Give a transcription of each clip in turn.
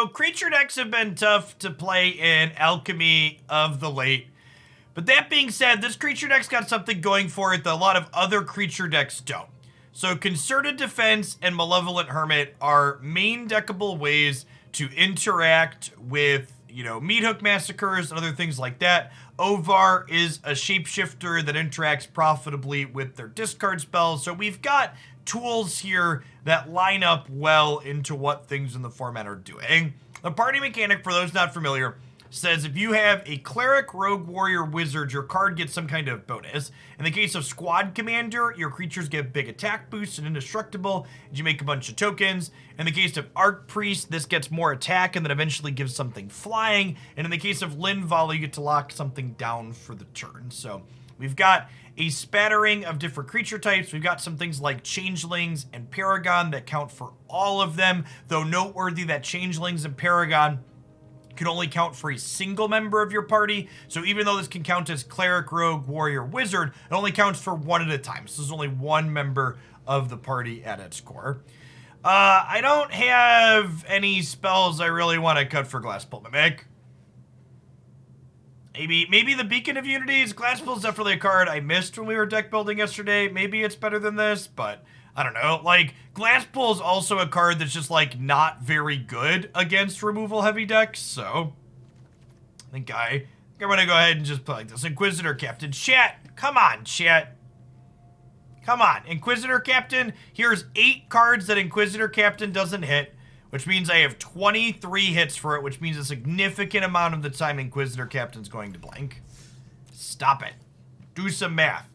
So creature decks have been tough to play in Alchemy of the late. But that being said, this creature deck's got something going for it that a lot of other creature decks don't. So Concerted Defense and Malevolent Hermit are main deckable ways to interact with, Meat Hook Massacres and other things like that. Orvar is a shapeshifter that interacts profitably with their discard spells. So we've got tools here that line up well into what things in the format are doing. The party mechanic, for those not familiar, says if you have a cleric, rogue, warrior, wizard, your card gets some kind of bonus. In the case of squad commander, your creatures get big attack boosts and indestructible, and you make a bunch of tokens. In the case of Archpriest, this gets more attack and then eventually gives something flying. And in the case of Linvala, you get to lock something down for the turn. So we've got a spattering of different creature types. We've got some things like Changelings and Paragon that count for all of them, though noteworthy that Changelings and Paragon can only count for a single member of your party. So even though this can count as cleric, rogue, warrior, wizard, it only counts for one at a time. So there's only one member of the party at its core. I don't have any spells I really want to cut for Glasspull Mimic. Maybe the Beacon of Unities. Glasspull is definitely a card I missed when we were deck building yesterday. Maybe it's better than this, but I don't know. Like, Glasspull is also a card that's just, not very good against removal heavy decks, so I think I'm gonna go ahead and just play this. Inquisitor Captain. Chat, come on, chat. Come on. Inquisitor Captain, here's 8 cards that Inquisitor Captain doesn't hit, which means I have 23 hits for it, which means a significant amount of the time Inquisitor Captain's going to blank. Stop it. Do some math.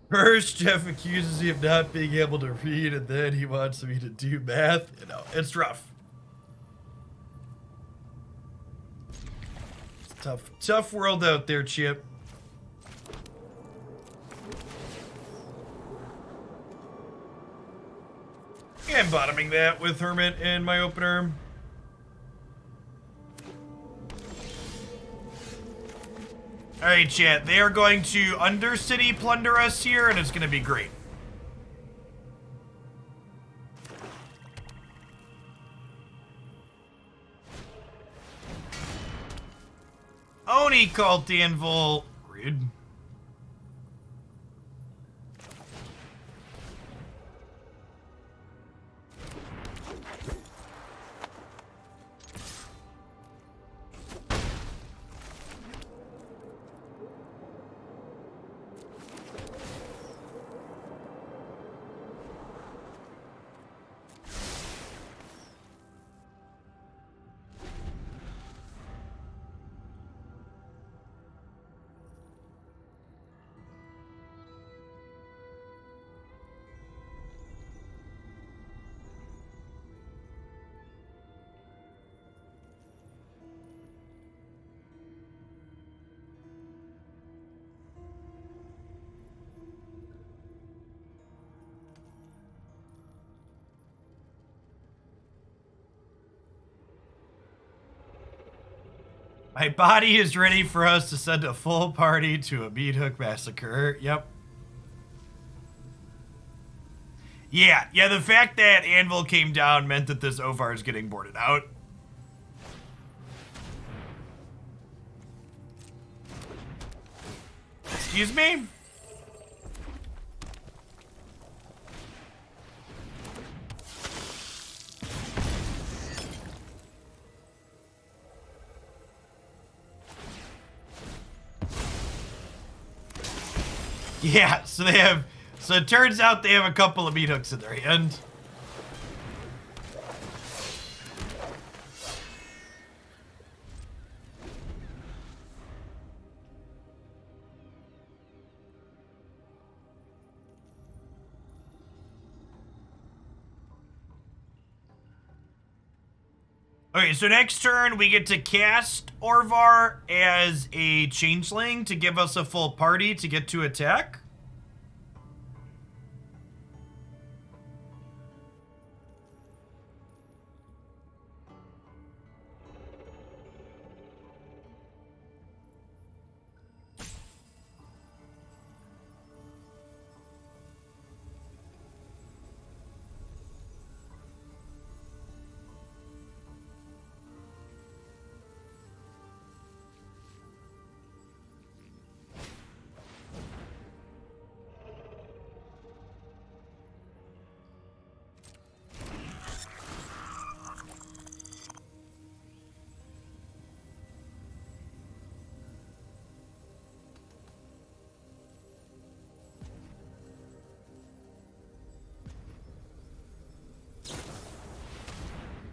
First, Jeff accuses me of not being able to read, and then he wants me to do math. It's rough. It's a tough world out there, Chip. And bottoming that with Hermit in my opener. Alright, chat. They are going to Undercity plunder us here, and it's going to be great. Oni called the Anvil. Rude. My body is ready for us to send a full party to a Meat Hook Massacre. Yep. Yeah, the fact that Anvil came down meant that this Orvar is getting boarded out. Excuse me? Yeah, so it turns out they have a couple of meat hooks in their hand. Okay, so next turn we get to cast Orvar as a changeling to give us a full party to get to attack.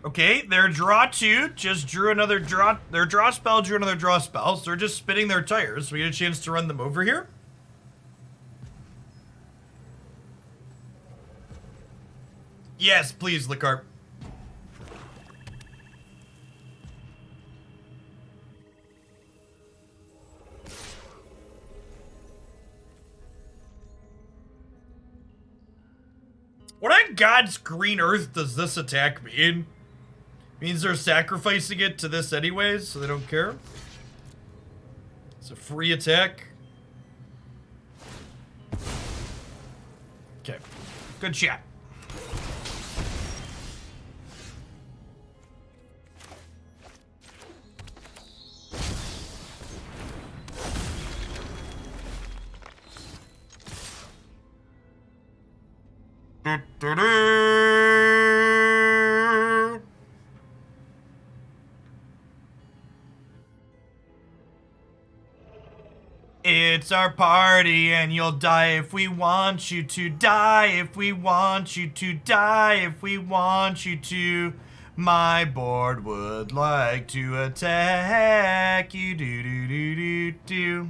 Okay, their draw 2 just drew another draw. Their draw spell drew another draw spell, so they're just spinning their tires. We get a chance to run them over here. Yes, please, Licarp. What on God's green earth does this attack mean? Means they're sacrificing it to this anyways, so they don't care. It's a free attack. Okay, good shot. It's our party and you'll die if we want you to. Die if we want you to. Die if we want you to. My board would like to attack you. Do do do do do.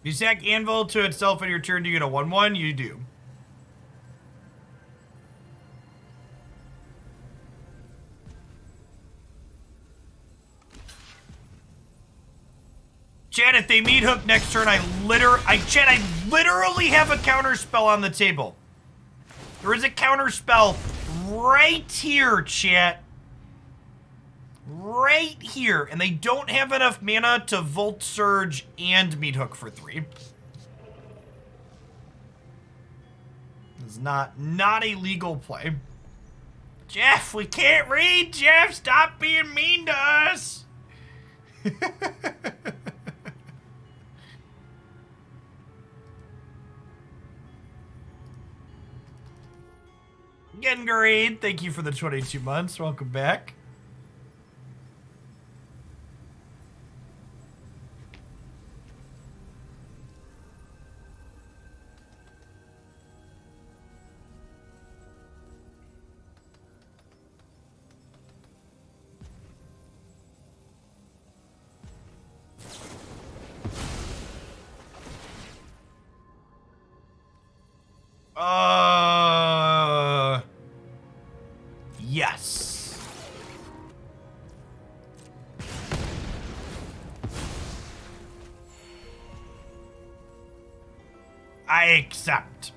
You sack Anvil to itself on your turn to get a 1/1? You do. Chad, if they meet Hook next turn, I literally have a counter spell on the table. There is a counter spell right here, chat. Right here, and they don't have enough mana to Volt Surge and Meat Hook for 3. It's not a legal play. Jeff, we can't read, Jeff! Stop being mean to us! Again, Grade, thank you for the 22 months. Welcome back. Yes. I accept.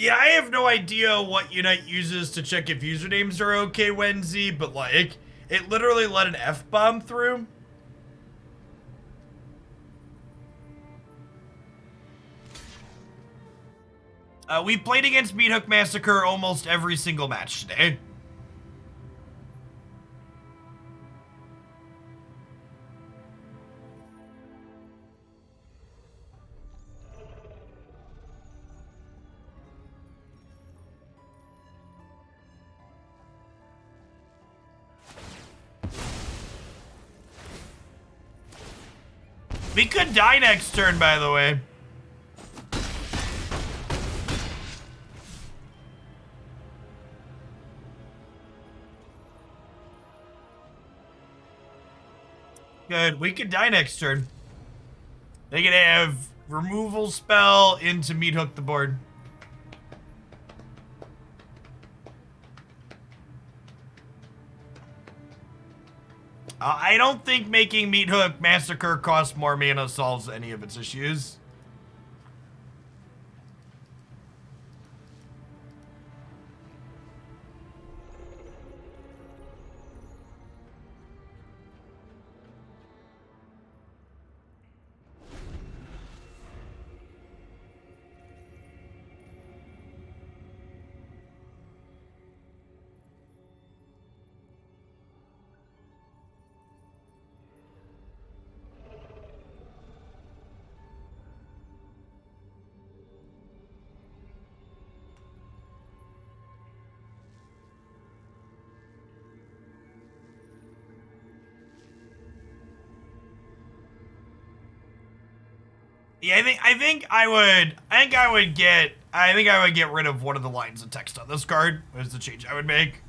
Yeah, I have no idea what Unite uses to check if usernames are okay, Wenzy, but like, it literally let an F-bomb through. We played against Meathook Massacre almost every single match today. We could die next turn, by the way. Good, we could die next turn. They could have removal spell into Meathook the board. I don't think making Meathook Massacre cost more mana solves any of its issues. Yeah, I think I would get rid of one of the lines of text on this card. Was the change I would make.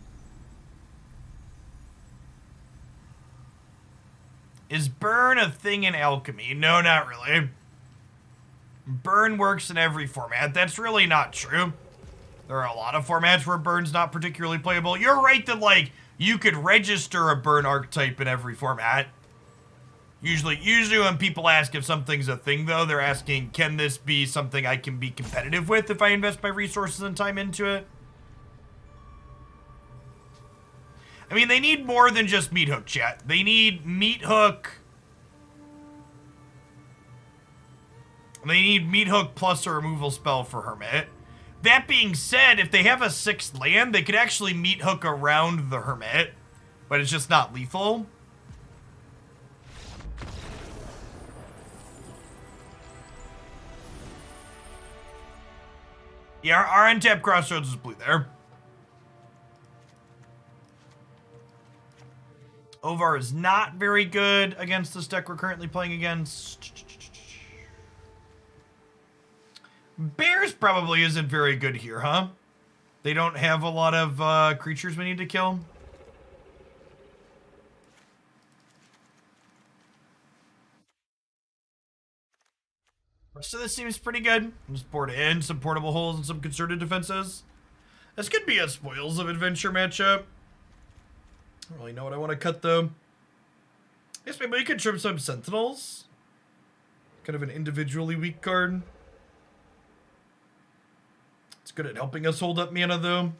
Is burn a thing in Alchemy? No, not really. Burn works in every format. That's really not true. There are a lot of formats where burn's not particularly playable. You're right that, like, you could register a burn archetype in every format. Usually when people ask if something's a thing, though, they're asking, can this be something I can be competitive with if I invest my resources and time into it? I mean, they need more than just Meathook, chat. They need Meathook. They need Meathook plus a removal spell for Hermit. That being said, if they have a 6th land, they could actually Meathook around the Hermit, but it's just not lethal. Yeah, our untapped Crossroads is blue there. Orvar is not very good against this deck we're currently playing against. Bears probably isn't very good here, huh? They don't have a lot of creatures we need to kill. So this seems pretty good. Just board in some portable holes and some concerted defenses. This could be a Spoils of Adventure matchup. I don't really know what I want to cut, though. I guess maybe we could trim some Sentinels. Kind of an individually weak card. It's good at helping us hold up mana, though.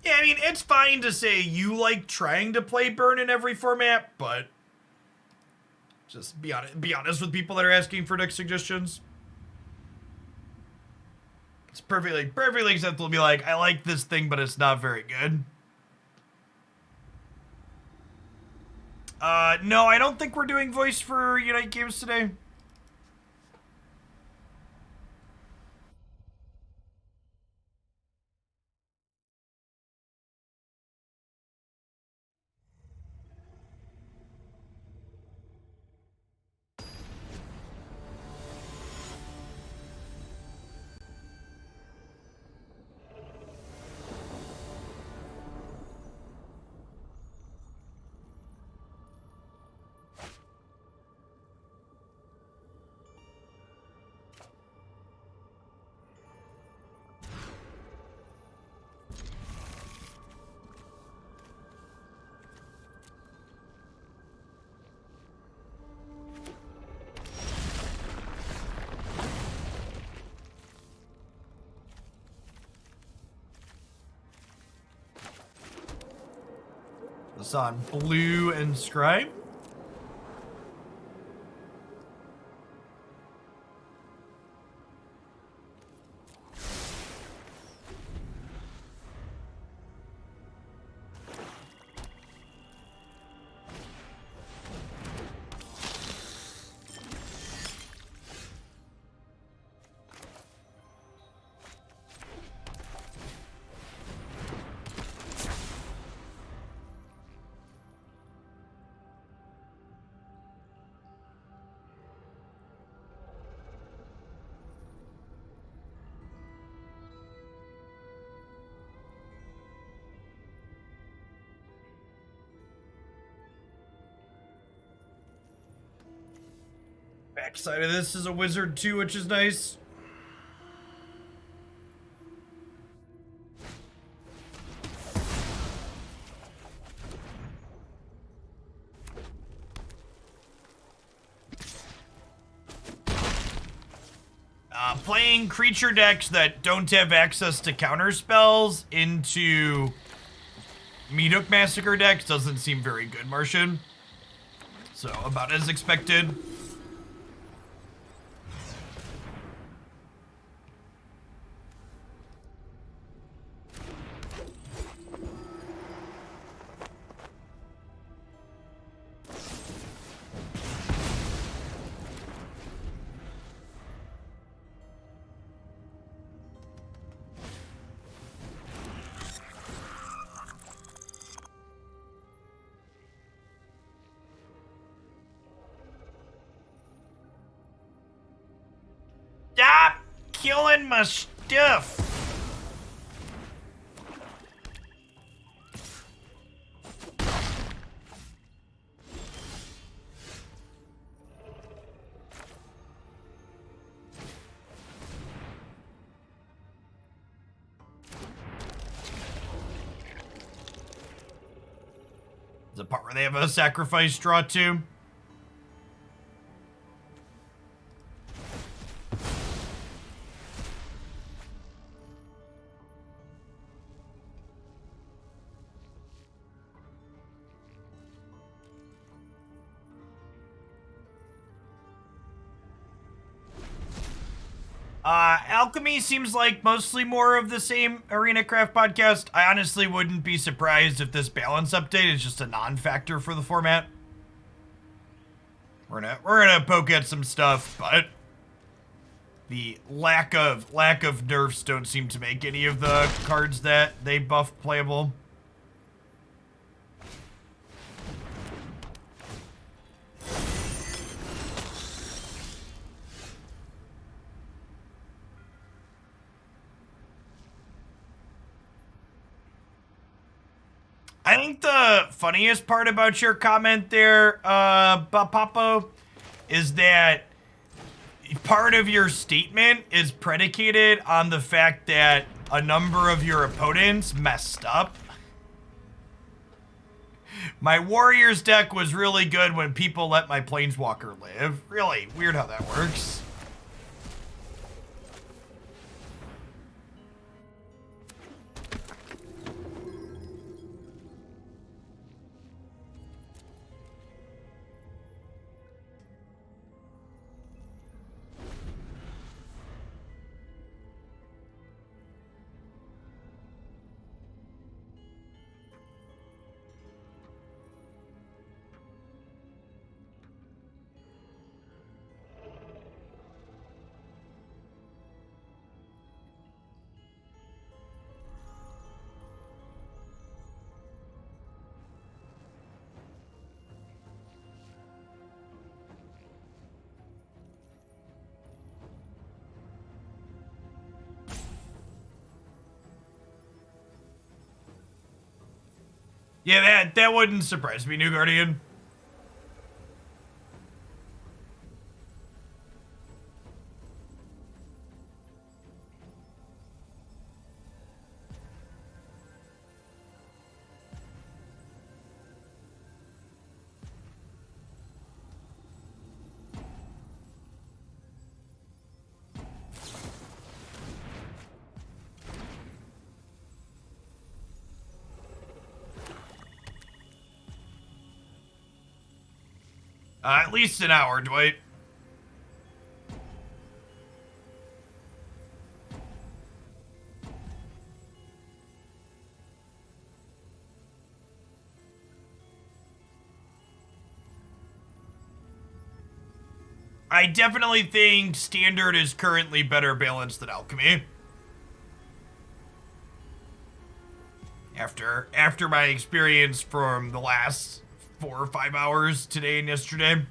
Yeah, I mean, it's fine to say you like trying to play burn in every format, but just be honest with people that are asking for deck suggestions. It's perfectly acceptable to be like, I like this thing, but it's not very good. No, I don't think we're doing voice for Unite games today. This on blue and scribe. Backside of this is a wizard too, which is nice. Playing creature decks that don't have access to counter spells into Meathook Massacre decks doesn't seem very good, Martian. So, about as expected. Stop killing my stuff. The part where they have a sacrifice draw too. Alchemy seems like mostly more of the same Arena Craft podcast. I honestly wouldn't be surprised if this balance update is just a non-factor for the format. We're gonna poke at some stuff, but the lack of nerfs don't seem to make any of the cards that they buff playable. I think the funniest part about your comment there, Papo, is that part of your statement is predicated on the fact that a number of your opponents messed up. My Warriors deck was really good when people let my Planeswalker live. Really weird how that works. Yeah, that wouldn't surprise me, New Guardian. At least an hour, Dwight. I definitely think Standard is currently better balanced than Alchemy. After my experience from the last 4 or 5 hours today and yesterday.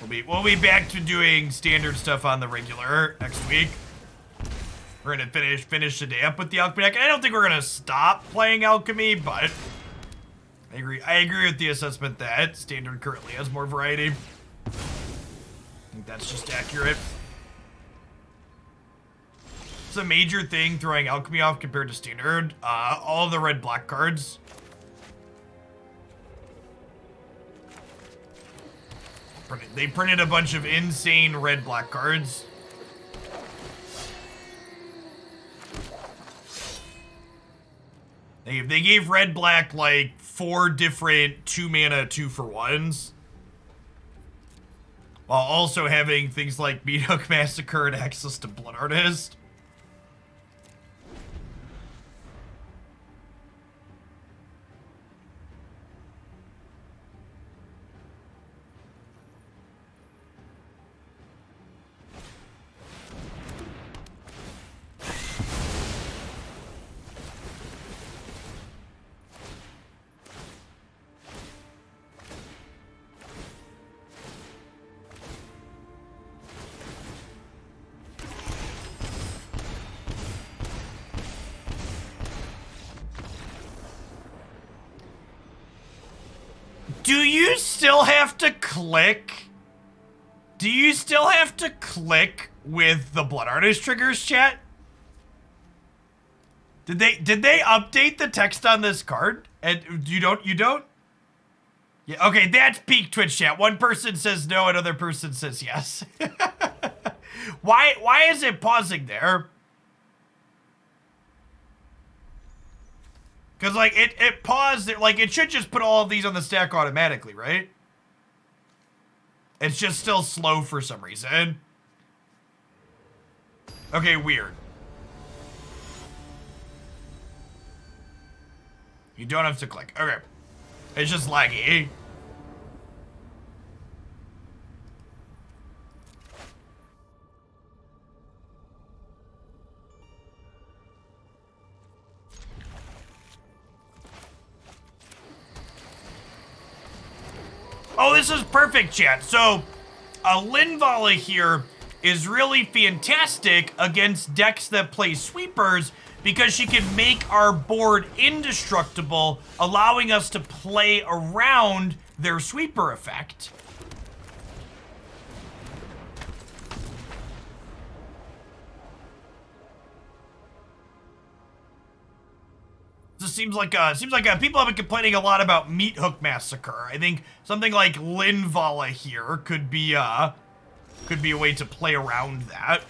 We'll be back to doing Standard stuff on the regular next week. We're gonna finish the day up with the Alchemy deck. And I don't think we're gonna stop playing Alchemy, but I agree with the assessment that Standard currently has more variety. I think that's just accurate. It's a major thing throwing Alchemy off compared to Standard. All of the red-black cards. They printed a bunch of insane red-black cards. They gave red-black like 4 different 2-mana 2-for-1s. While also having things like Meathook Massacre and access to Blood Artist. Do you still have to click? Do you still have to click with the Blood Artist triggers, chat? Did they update the text on this card? And you don't? Yeah, okay, that's peak Twitch chat. One person says no, another person says yes. Why is it pausing there? Because, like, it paused, like, it should just put all of these on the stack automatically, right? It's just still slow for some reason. Okay, weird. You don't have to click. Okay. It's just laggy. Oh, this is perfect, chat. So, Linvala here is really fantastic against decks that play sweepers because she can make our board indestructible, allowing us to play around their sweeper effect. This seems like people have been complaining a lot about Meathook Massacre. I think something like Linvala here could be a way to play around that.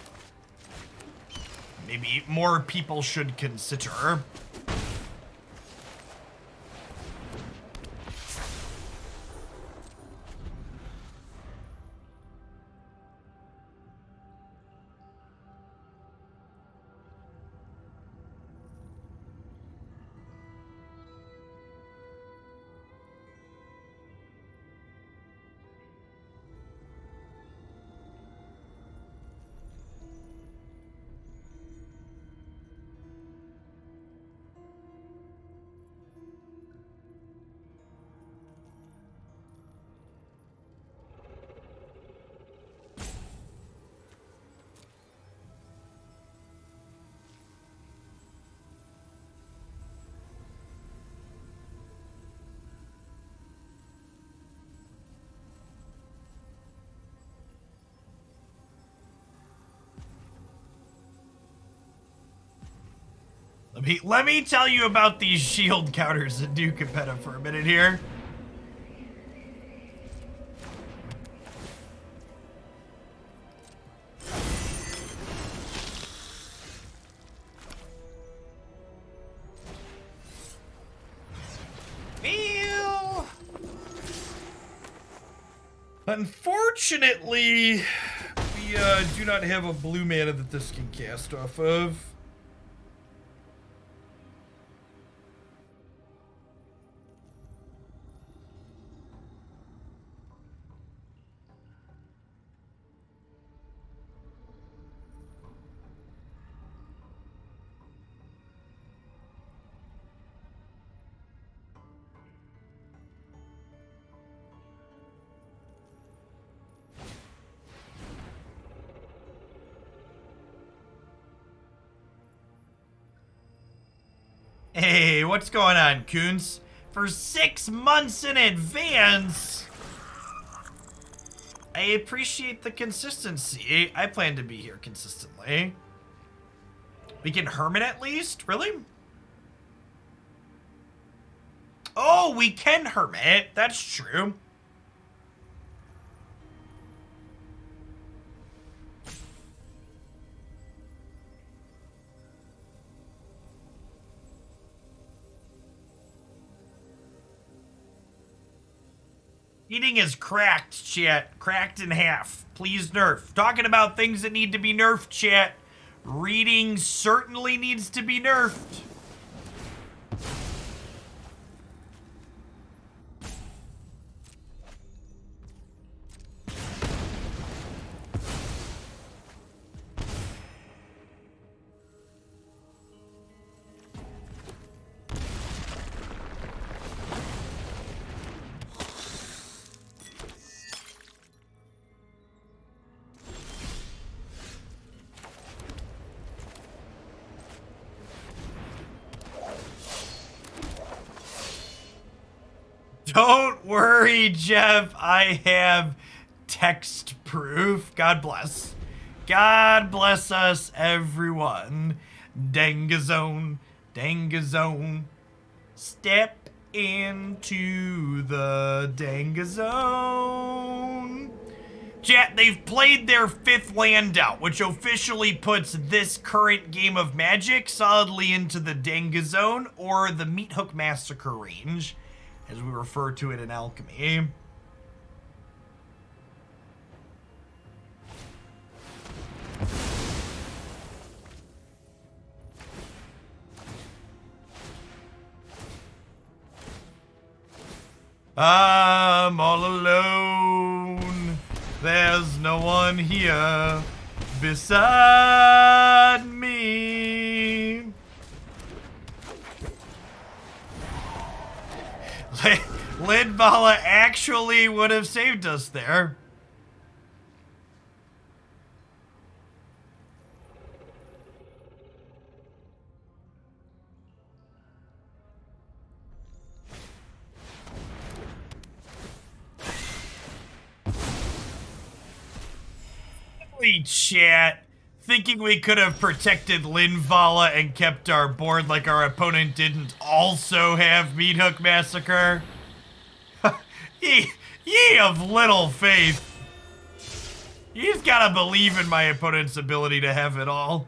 Maybe more people should consider. Let me tell you about these shield counters that do competitive for a minute here. Unfortunately, we do not have a blue mana that this can cast off of. Hey, what's going on, Coons? For 6 months in advance? I appreciate the consistency. I plan to be here consistently. We can Hermit at least? Really? Oh, we can Hermit. That's true. Eating is cracked, chat. Cracked in half. Please nerf. Talking about things that need to be nerfed, chat. Reading certainly needs to be nerfed. Don't worry, Jeff. I have text proof. God bless. God bless us, everyone. Dangazone, Dangazone. Step into the Dangazone. Chat, they've played their 5th land out, which officially puts this current game of Magic solidly into the Dangazone, or the Meat Hook Massacre range, as we refer to it in Alchemy. I'm all alone. There's no one here beside me. Linvala actually would have saved us there. Holy chat. Thinking we could have protected Linvala and kept our board like our opponent didn't also have Meat Hook Massacre. Ye of little faith. You just gotta believe in my opponent's ability to have it all.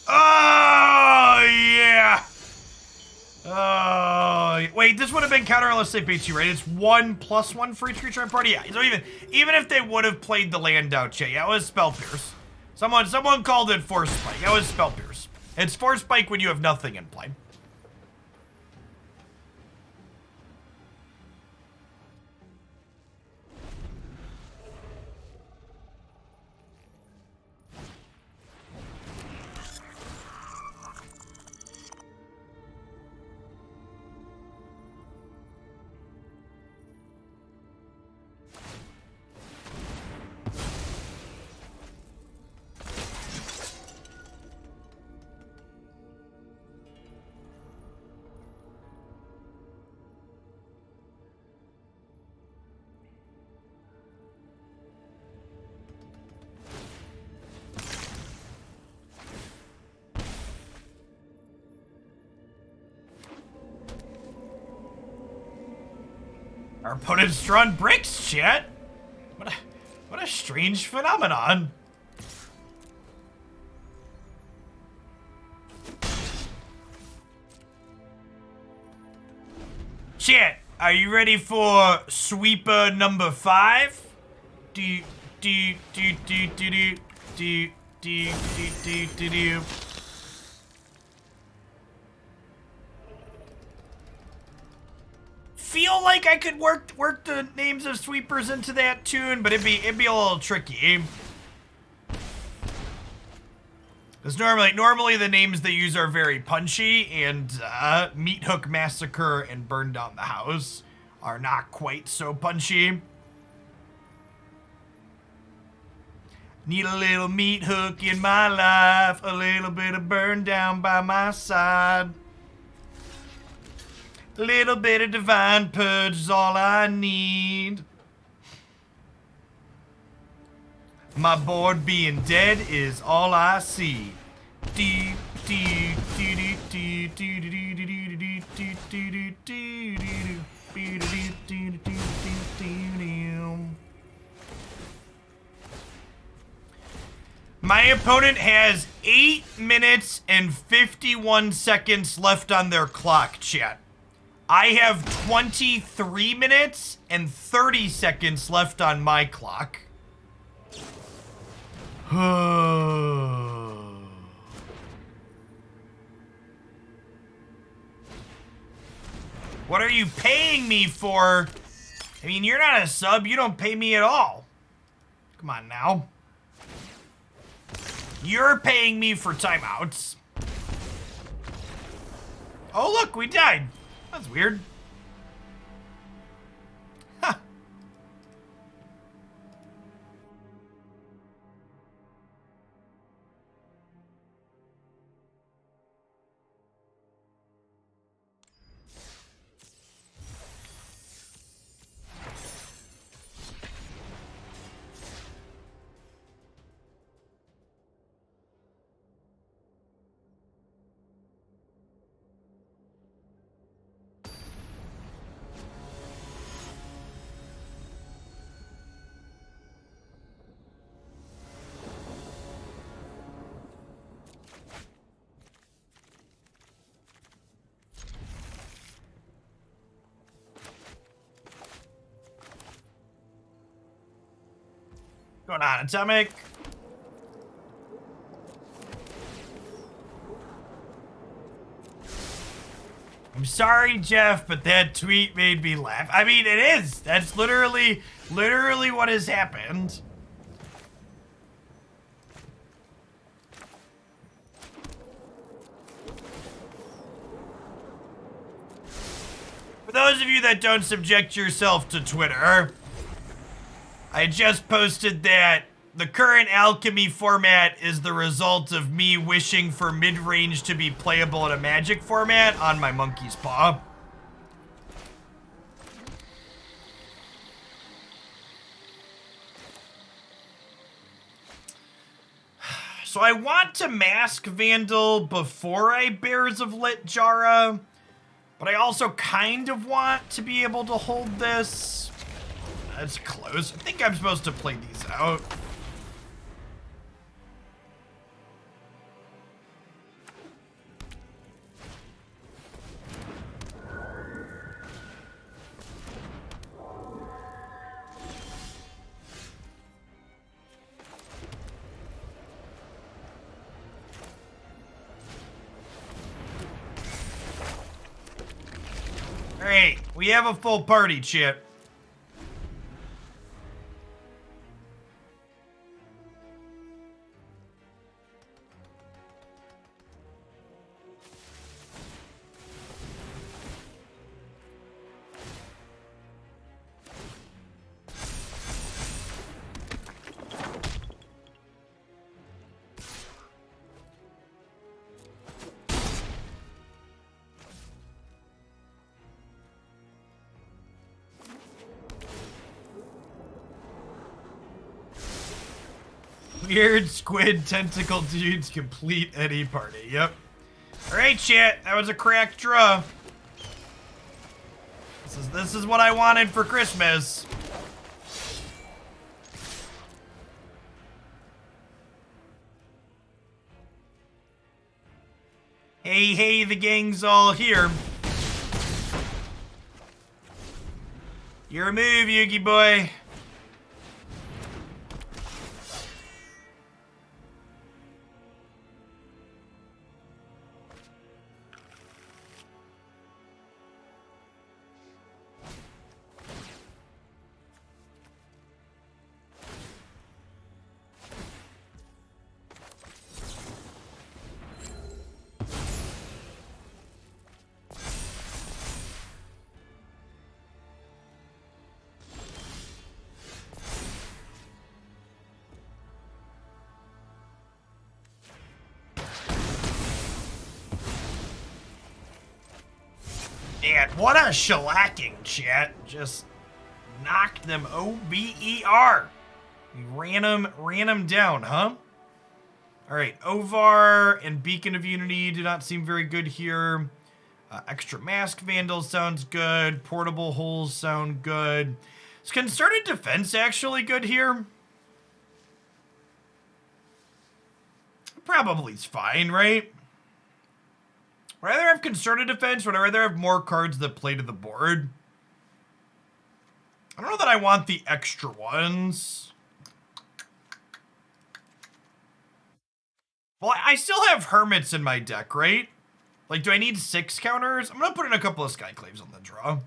Oh, yeah. Oh, wait, this would have been counter unless they beat you, right? It's 1+1 for each creature on party. Yeah, so even if they would have played the land out, Jay, yeah, it was Spell Pierce. Someone called it Force Spike. It was Spell Pierce. It's Force Spike when you have nothing in play. Our opponent's drawn bricks, chat. What a strange phenomenon. Chat, are you ready for sweeper number 5? Do. Feel like I could work the names of sweepers into that tune, but it'd be a little tricky. Because normally the names they use are very punchy, and Meat Hook Massacre and Burn Down the House are not quite so punchy. Need a little meat hook in my life, a little bit of burn down by my side. A little bit of divine purge is all I need. My board being dead is all I see. My opponent has 8 minutes and 51 seconds left on their clock, chat. I have 23 minutes and 30 seconds left on my clock. What are you paying me for? I mean, you're not a sub. You don't pay me at all. Come on now. You're paying me for timeouts. Oh, look, we died. That's weird. Huh. Going on, Atomic. I'm sorry, Jeff, but that tweet made me laugh. I mean, it is. That's literally what has happened. For those of you that don't subject yourself to Twitter, I just posted that the current Alchemy format is the result of me wishing for mid-range to be playable in a Magic format on my Monkey's Paw. So I want to Masked Vandal before I Bears of Littjara, but I also kind of want to be able to hold this. That's close. I think I'm supposed to play these out. All right, we have a full party, Chip. Weird squid tentacle dudes complete any party. Yep. Alright, chat. That was a cracked draw. This is what I wanted for Christmas. Hey, the gang's all here. Your move, Yugi boy. Man, what a shellacking, chat. Just knocked them O-V-E-R. Ran them down, huh? All right, Orvar and Beacon of Unity do not seem very good here. Extra Masked Vandal sounds good. Portable Holes sound good. Is Concerted Defense actually good here? Probably it's fine, right? Would I rather have Concerted Defense? Would I rather have more cards that play to the board? I don't know that I want the extra ones. Well, I still have Hermits in my deck, right? Like, do I need 6 counters? I'm going to put in a couple of Skyclaves on the draw.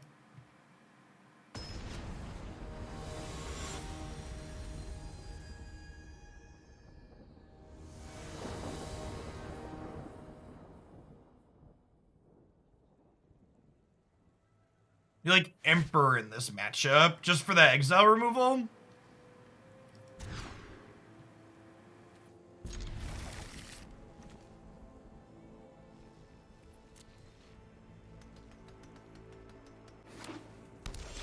You like Emperor in this matchup, just for the exile removal?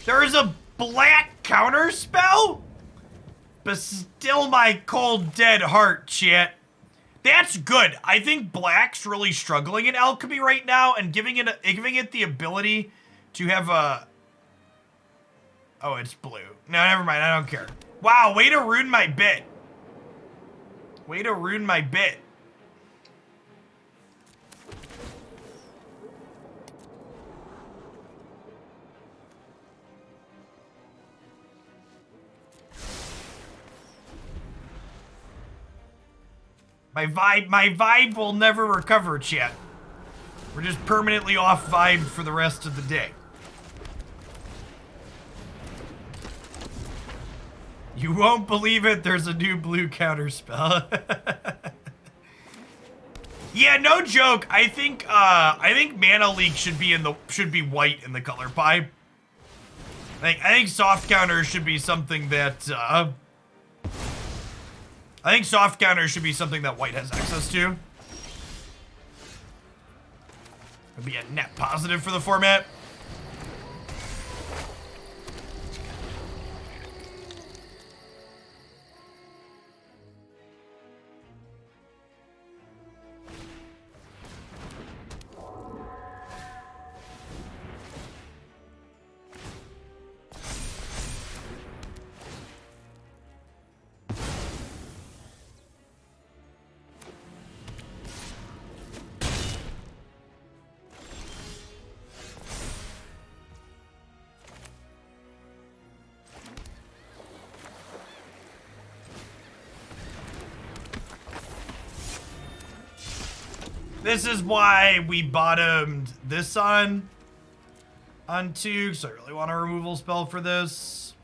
There is a black counter spell? But still my cold dead heart, chat. That's good. I think black's really struggling in Alchemy right now, and giving it the ability to have a... Oh, it's blue. No, never mind. I don't care. Wow, way to ruin my bit. Way to ruin my bit. My vibe will never recover, chat. We're just permanently off vibe for the rest of the day. You won't believe it, there's a new blue counter spell. Yeah, no joke. I think Mana Leak should be white in the color pie. I think soft counters should be something that white has access to. It'd be a net positive for the format. This is why we bottomed this on 2, because I really want a removal spell for this.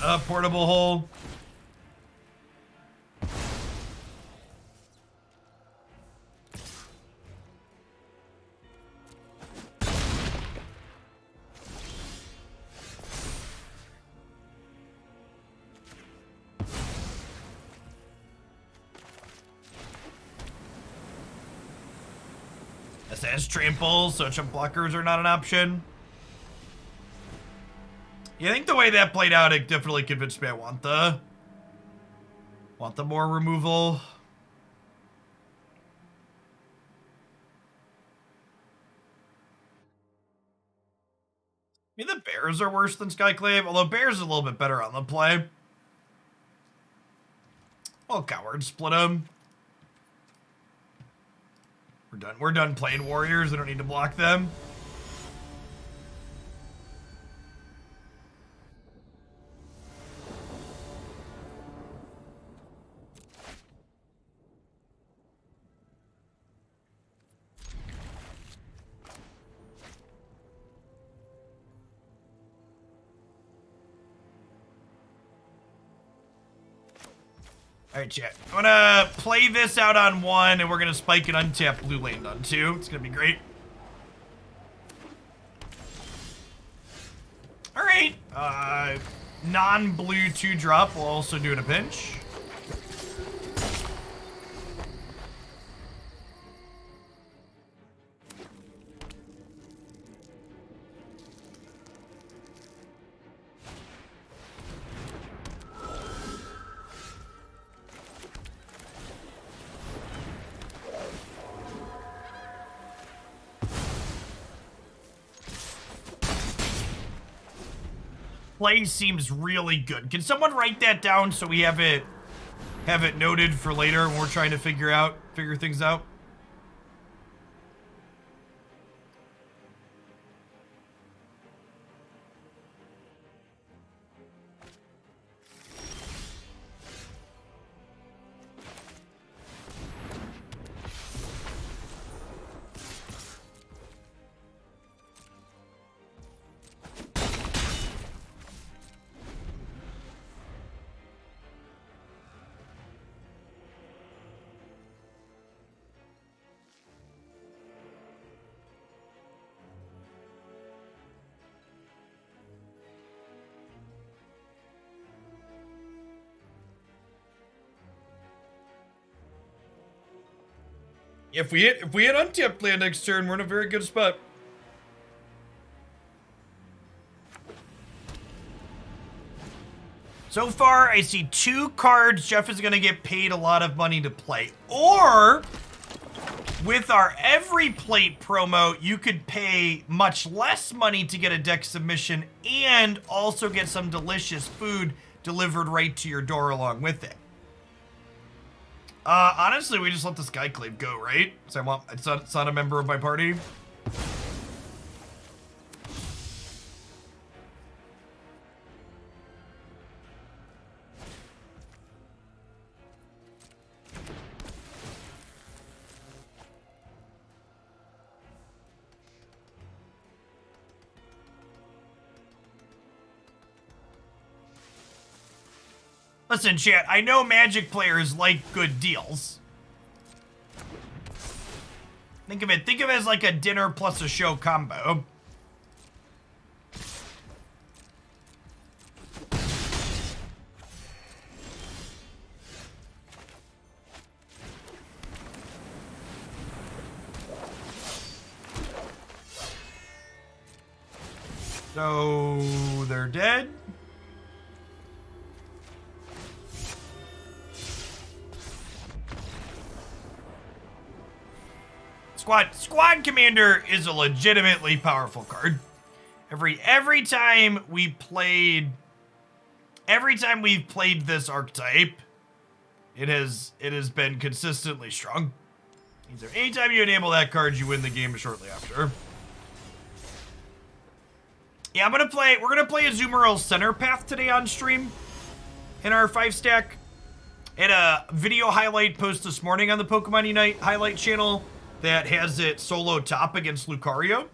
A portable hole. This has trample, so chump blockers are not an option. Yeah, I think the way that played out, it definitely convinced me I want the more removal. Bears are worse than Skyclave, although Bears is a little bit better on the play. Well, Coward split them. We're done playing Warriors. We don't need to block them. Alright, chat. I'm gonna play this out on 1, and we're gonna spike and untap blue lane on 2. It's gonna be great. Alright. Non-blue 2-drop will also do in a pinch. Play seems really good. Can someone write that down so we have it noted for later when we're trying to figure things out? If we hit untap land next turn, we're in a very good spot. So far, I see 2 cards Jeff is gonna get paid a lot of money to play. Or, with our every plate promo, you could pay much less money to get a deck submission and also get some delicious food delivered right to your door along with it. Honestly, we just let the Skyclave go, right? So it's not a member of my party. Listen, chat, I know Magic players like good deals. Think of it as like a dinner plus a show combo. So, they're dead. Squad Commander is a legitimately powerful card. Every time we've played this archetype, it has been consistently strong. Anytime you enable that card, you win the game shortly after. Yeah, we're gonna play Azumarill Center Path today on stream in our 5-stack. Had a video highlight post this morning on the Pokemon Unite highlight channel that has it solo top against Lucario.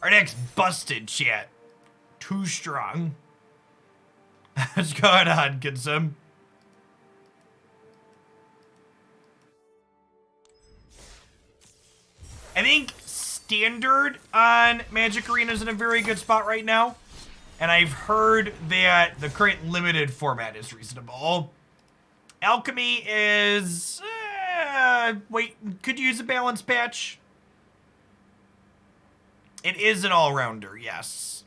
Our deck's busted, chat. Too strong. What's going on, Kinsum? I think Standard on Magic Arena is in a very good spot right now. And I've heard that the current limited format is reasonable. Alchemy is... could use a balance patch. It is an all-rounder, yes.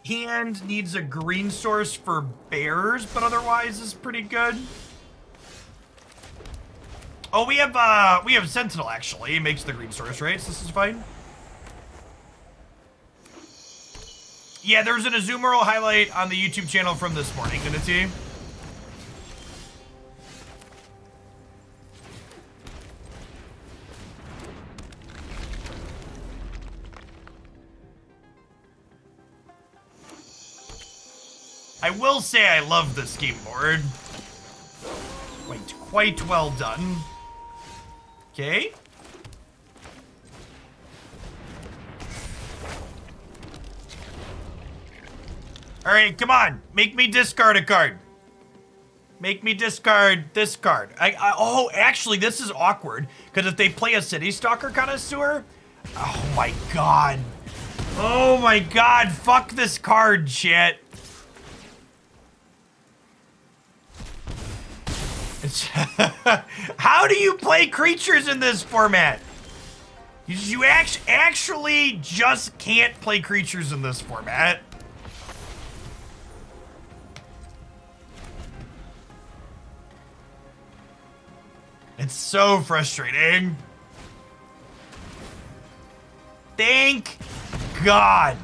hand needs a green source for bears, but otherwise is pretty good. Oh, we have Sentinel actually. It makes the green source, right? So this is fine. Yeah, there's an Azumarill highlight on the YouTube channel from this morning, didn't it see? I will say I love this game board. Quite well done. Okay. All right, come on. Make me discard a card. Make me discard this card. Oh, actually, this is awkward. Because if they play a City Stalker Connoisseur... Oh, my God. Oh, my God. Fuck this card, shit. How do you play creatures in this format? You actually just can't play creatures in this format. It's so frustrating. Thank God.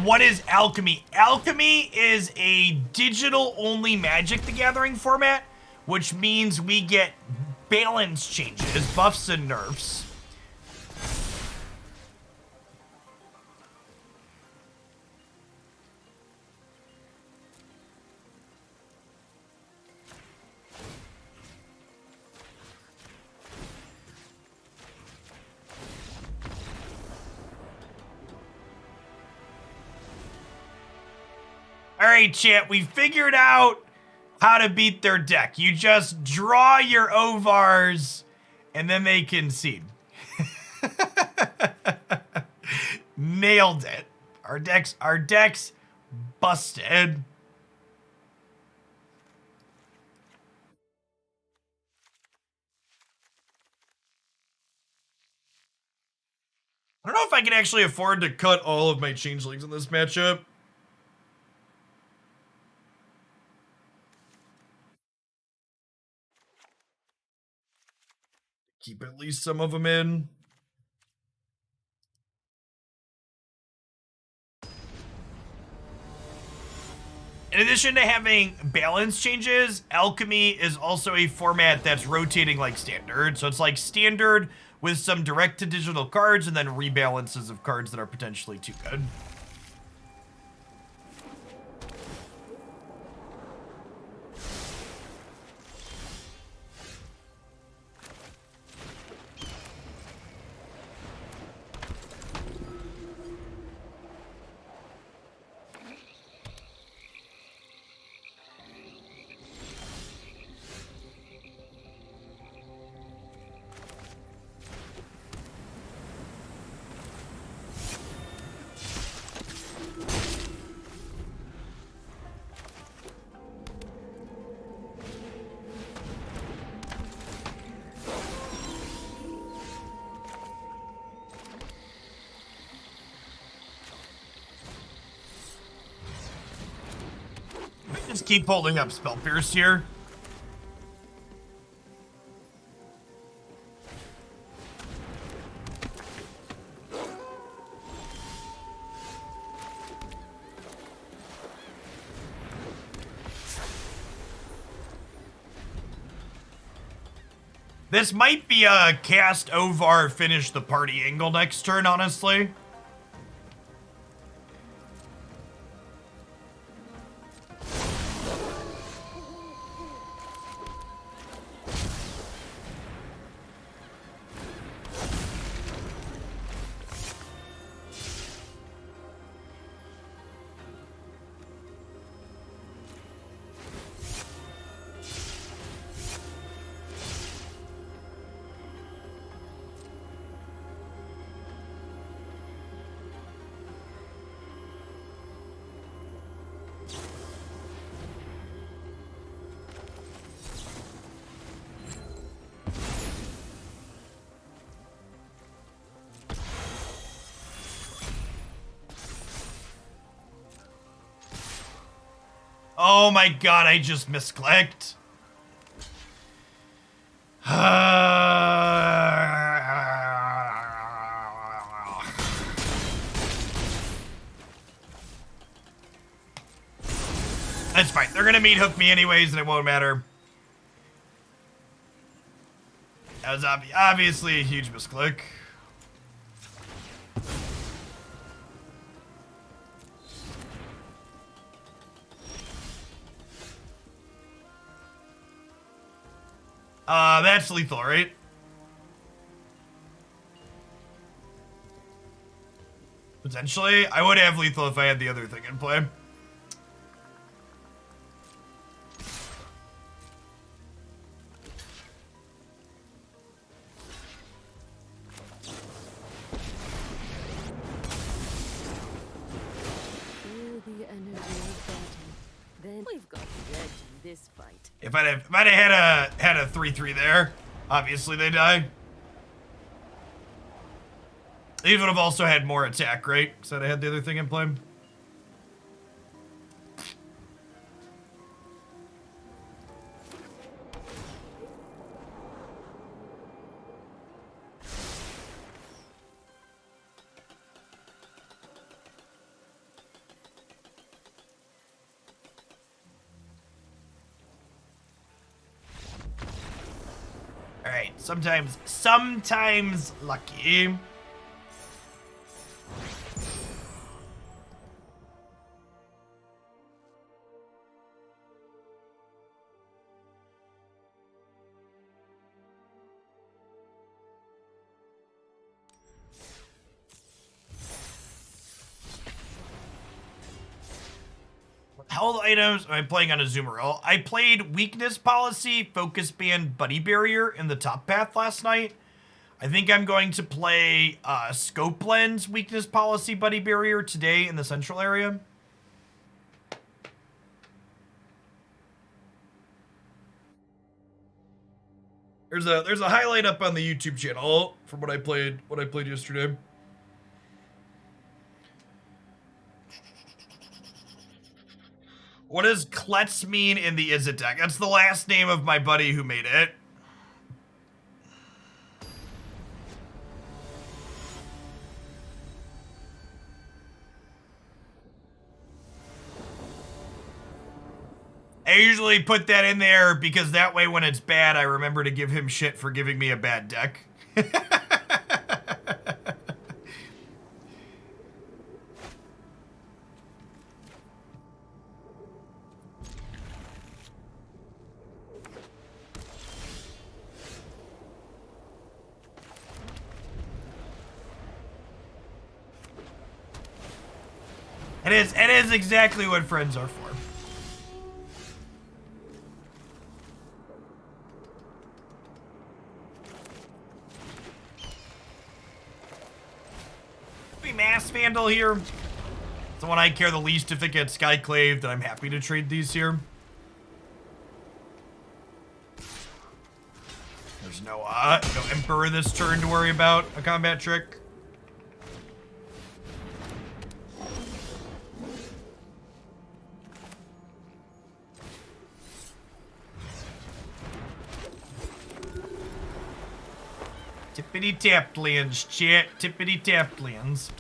What is Alchemy? Alchemy is a digital-only Magic the Gathering format, which means we get balance changes, buffs and nerfs. All right, chat, we figured out how to beat their deck. You just draw your Ovars, and then they concede. Nailed it. Our deck's busted. I don't know if I can actually afford to cut all of my changelings in this matchup. Keep at least some of them in. In addition to having balance changes, Alchemy is also a format that's rotating like Standard. So it's like Standard with some direct-to-digital cards and then rebalances of cards that are potentially too good. Just keep holding up Spell Pierce here. This might be a cast Orvar finish the party angle next turn, honestly. Oh my god, I just misclicked. That's fine. They're gonna meat hook me anyways, and it won't matter. That was obviously a huge misclick. That's lethal, right? Potentially. I would have lethal if I had the other thing in play. We've got the edge in this fight. If I'd have had a 3/3 there, obviously they die. They would have also had more attack, right? Because I'd have had the other thing in play. Alright, sometimes lucky. Held items. I'm playing on a zoomer. I played Weakness Policy, Focus Band, Buddy Barrier in the top path last night. I think I'm going to play Scope Lens, Weakness Policy, Buddy Barrier today in the central area. There's a highlight up on the YouTube channel from what I played yesterday. What does Klets mean in the Izzet deck? That's the last name of my buddy who made it. I usually put that in there because that way when it's bad, I remember to give him shit for giving me a bad deck. It is exactly what friends are for. Be Masked Vandal here. It's the one I care the least if it gets Skyclave, then I'm happy to trade these here. There's no Emperor this turn to worry about, a combat trick. Tippity-tapped lands, chat. Tippity-tapped lands.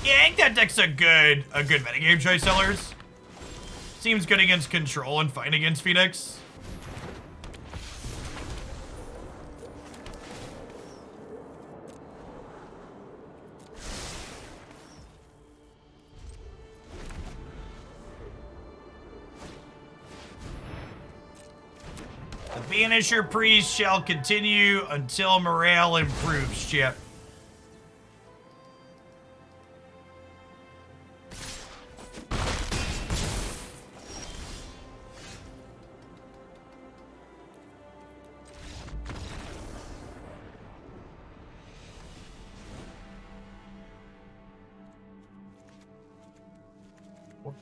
Yeah, I think that deck's a good metagame choice, Sellers. Seems good against control and fine against Phoenix. Banisher Priest shall continue until morale improves, Chip.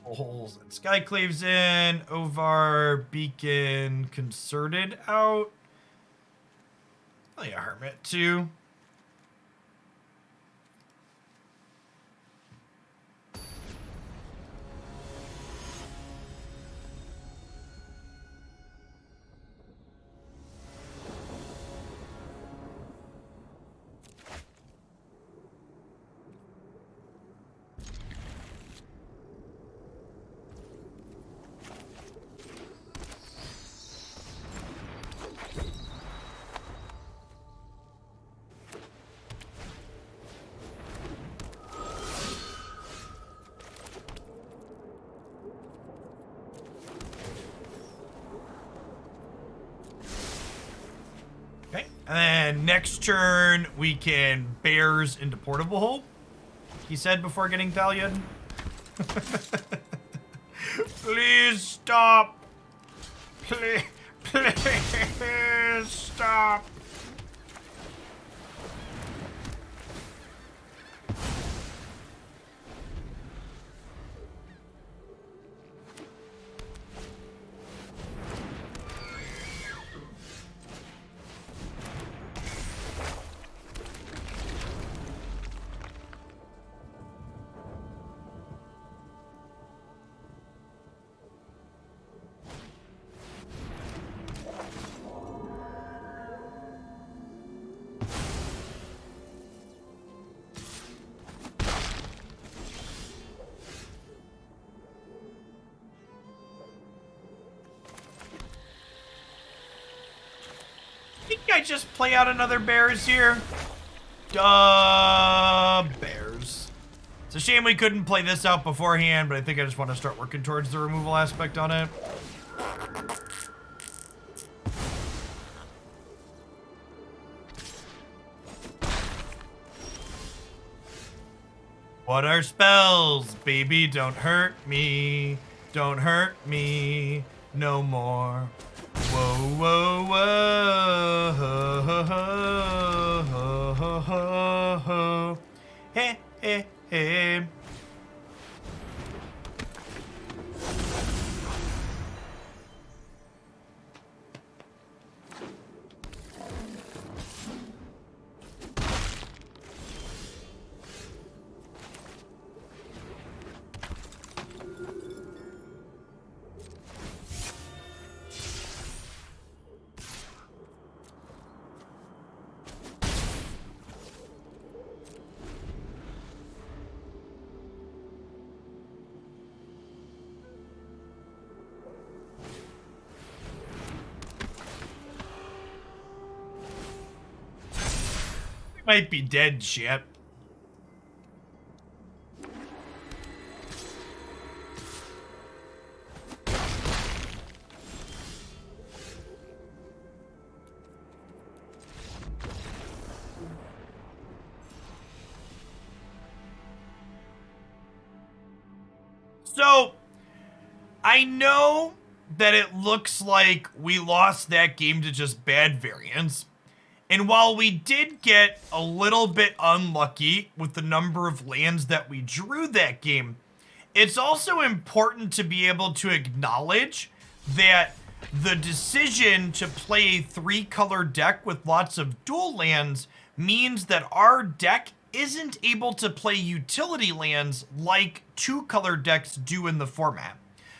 Holes and Skyclaves in. Orvar, Beacon, Concerted out. Oh yeah, Hermit too. And then next turn, we can Bears into Portable Hole, he said before getting Thalia. Please stop. Please stop. I just play out another Bears here. Bears. It's a shame we couldn't play this out beforehand, but I think I just want to start working towards the removal aspect on it. What are spells? Baby, don't hurt me. Don't hurt me no more. Whoa, whoa, whoa, ho, ho, ho, ho, ho, ho. Hey, hey, hey. Might be dead shit. So, I know that it looks like we lost that game to just bad variance. And while we did get a little bit unlucky with the number of lands that we drew that game, it's also important to be able to acknowledge that the decision to play a 3-color deck with lots of dual lands means that our deck isn't able to play utility lands like 2-color decks do in the format.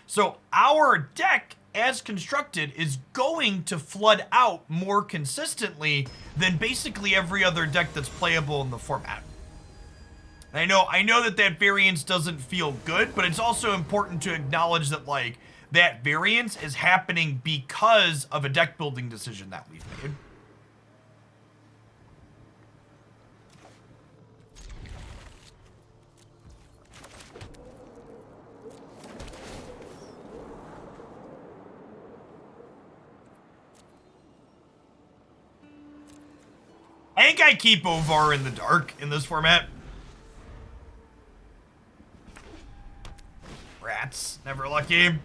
So our deck, as constructed, is going to flood out more consistently than basically every other deck that's playable in the format. And I know that variance doesn't feel good, but it's also important to acknowledge that, like, that variance is happening because of a deck building decision that we've made. I think I keep Orvar in the dark in this format. Rats, never lucky.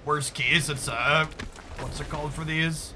Worst case, it's what's it called for these?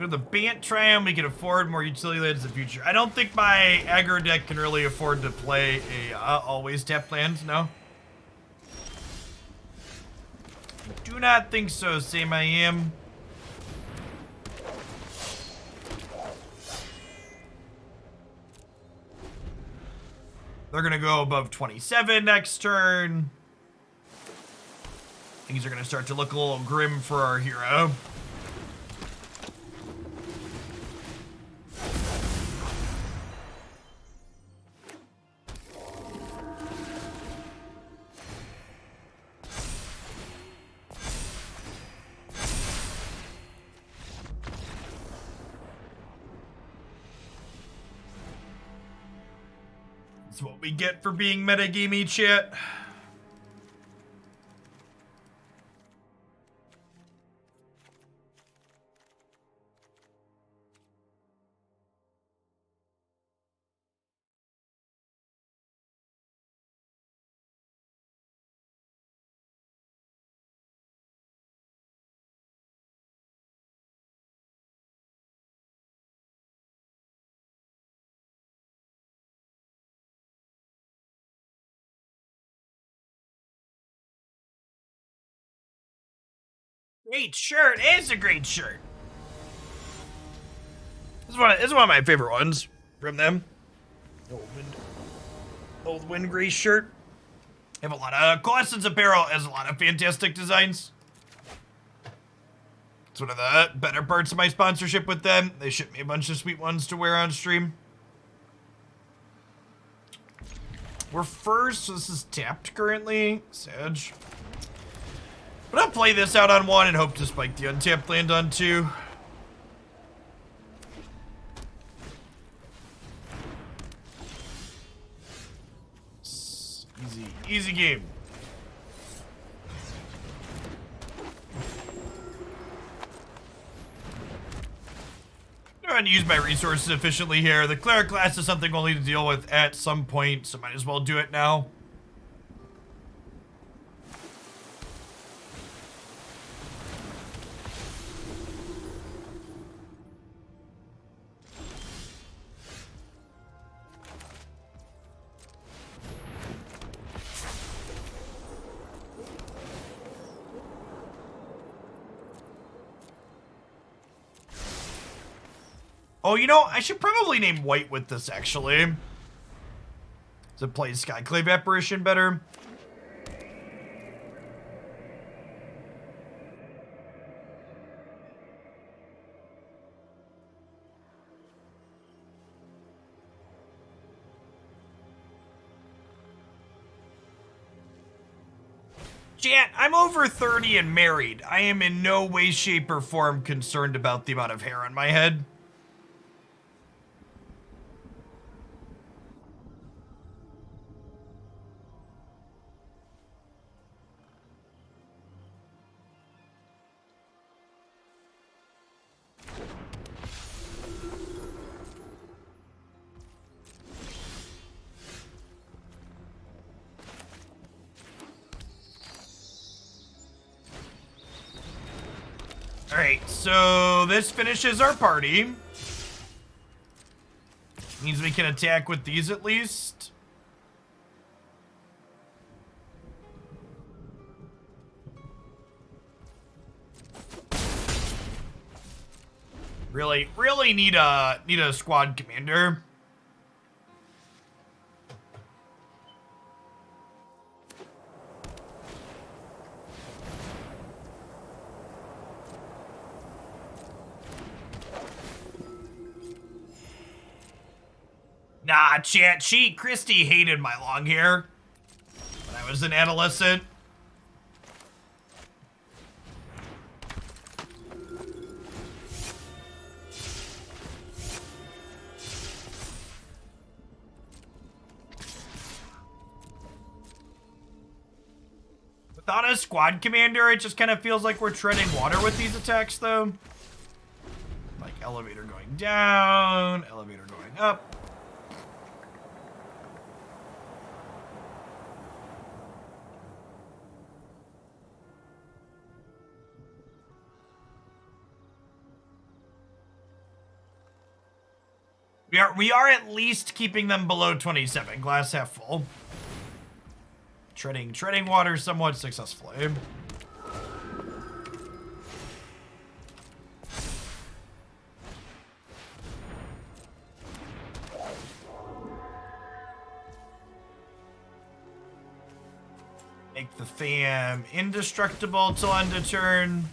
Go to the Bant Triumph, we can afford more utility lands in the future. I don't think my aggro deck can really afford to play a always tap land, no? Do not think so, same I am. They're gonna go above 27 next turn. Things are gonna start to look a little grim for our hero. That's what we get for being metagamey, chat. Great shirt. It's a great shirt. This is one of my favorite ones from them. Old Wind Gray shirt. They have a lot of Coalescence Apparel has a lot of fantastic designs. It's one of the better parts of my sponsorship with them. They ship me a bunch of sweet ones to wear on stream. We're first, so this is tapped currently. Sag. But I'll play this out on 1 and hope to spike the untapped land on 2. Easy game. I'm trying to use my resources efficiently here. The cleric class is something we'll need to deal with at some point, so might as well do it now. Oh, you know, I should probably name white with this, actually. To play Skyclave Apparition better. Chat, I'm over 30 and married. I am in no way, shape, or form concerned about the amount of hair on my head. Alright, so this finishes our party. Means we can attack with these at least. Really need a squad commander. Nah, chat, Christy hated my long hair when I was an adolescent. Without a squad commander, it just kind of feels like we're treading water with these attacks, though. Like elevator going down, elevator going up. We are at least keeping them below 27. Glass half full. Treading water somewhat successfully. Make the Tham indestructible till end of turn.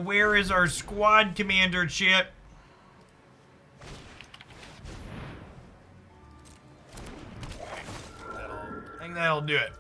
Where is our squad commander, Chip? I think that'll do it.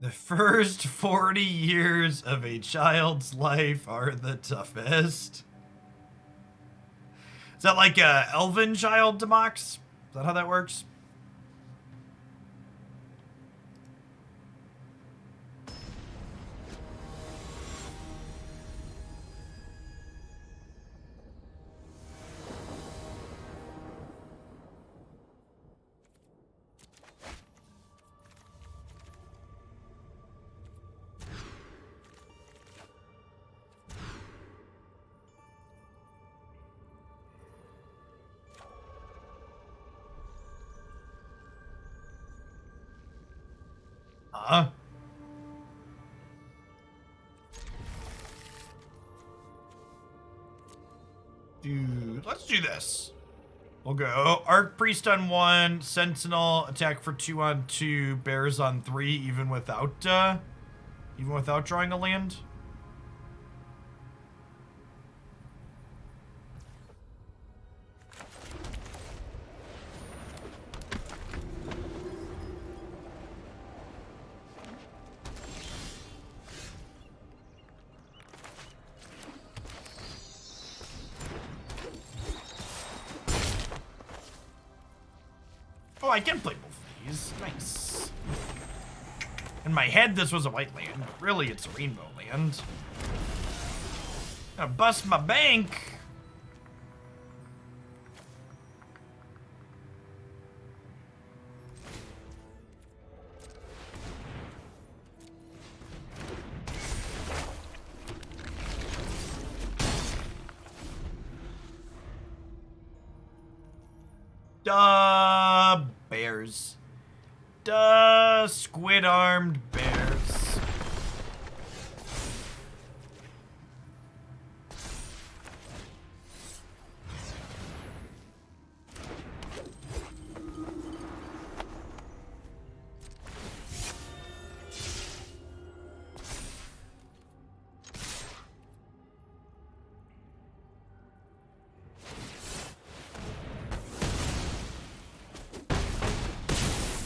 The first 40 years of a child's life are the toughest. Is that like a elven child, Demox? Is that how that works? Dude, let's do this. We'll go Archpriest on 1, Sentinel attack for 2 on 2, Bears on 3, even without drawing a land. Oh, I can play both of these. Nice. In my head, this was a white land, but really it's a rainbow land. Gonna bust my bank. Duh, bears. Duh, squid-armed bears.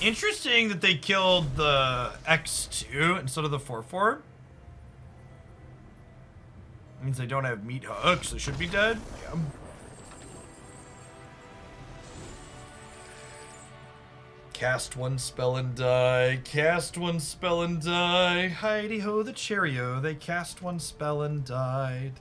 Interesting that they killed the X2 instead of the 4/4. Means they don't have meat hooks. They should be dead. Yeah. Cast one spell and die. Cast one spell and die. Heidi ho the Cheerio. They cast one spell and died.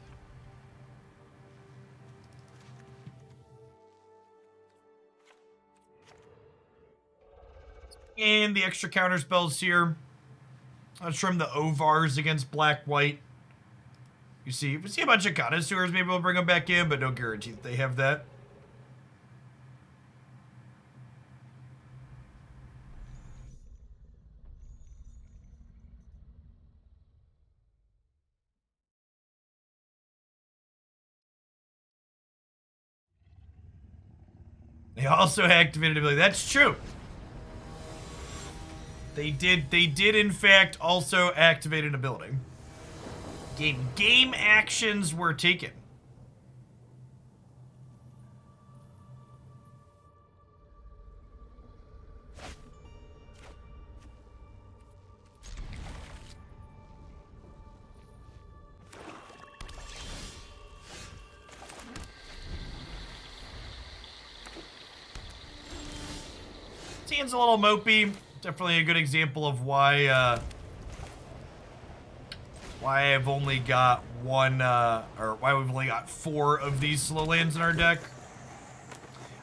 And the extra counter spells here. Let's trim the Ovars against black-white. We see a bunch of connoisseurs. Maybe we'll bring them back in, but no guarantee that they have that. They also activated ability. That's true. They did in fact also activate an ability. Game actions were taken. Seems a little mopey. Definitely a good example of why I've only got one, or why we've only got 4 of these slow lands in our deck.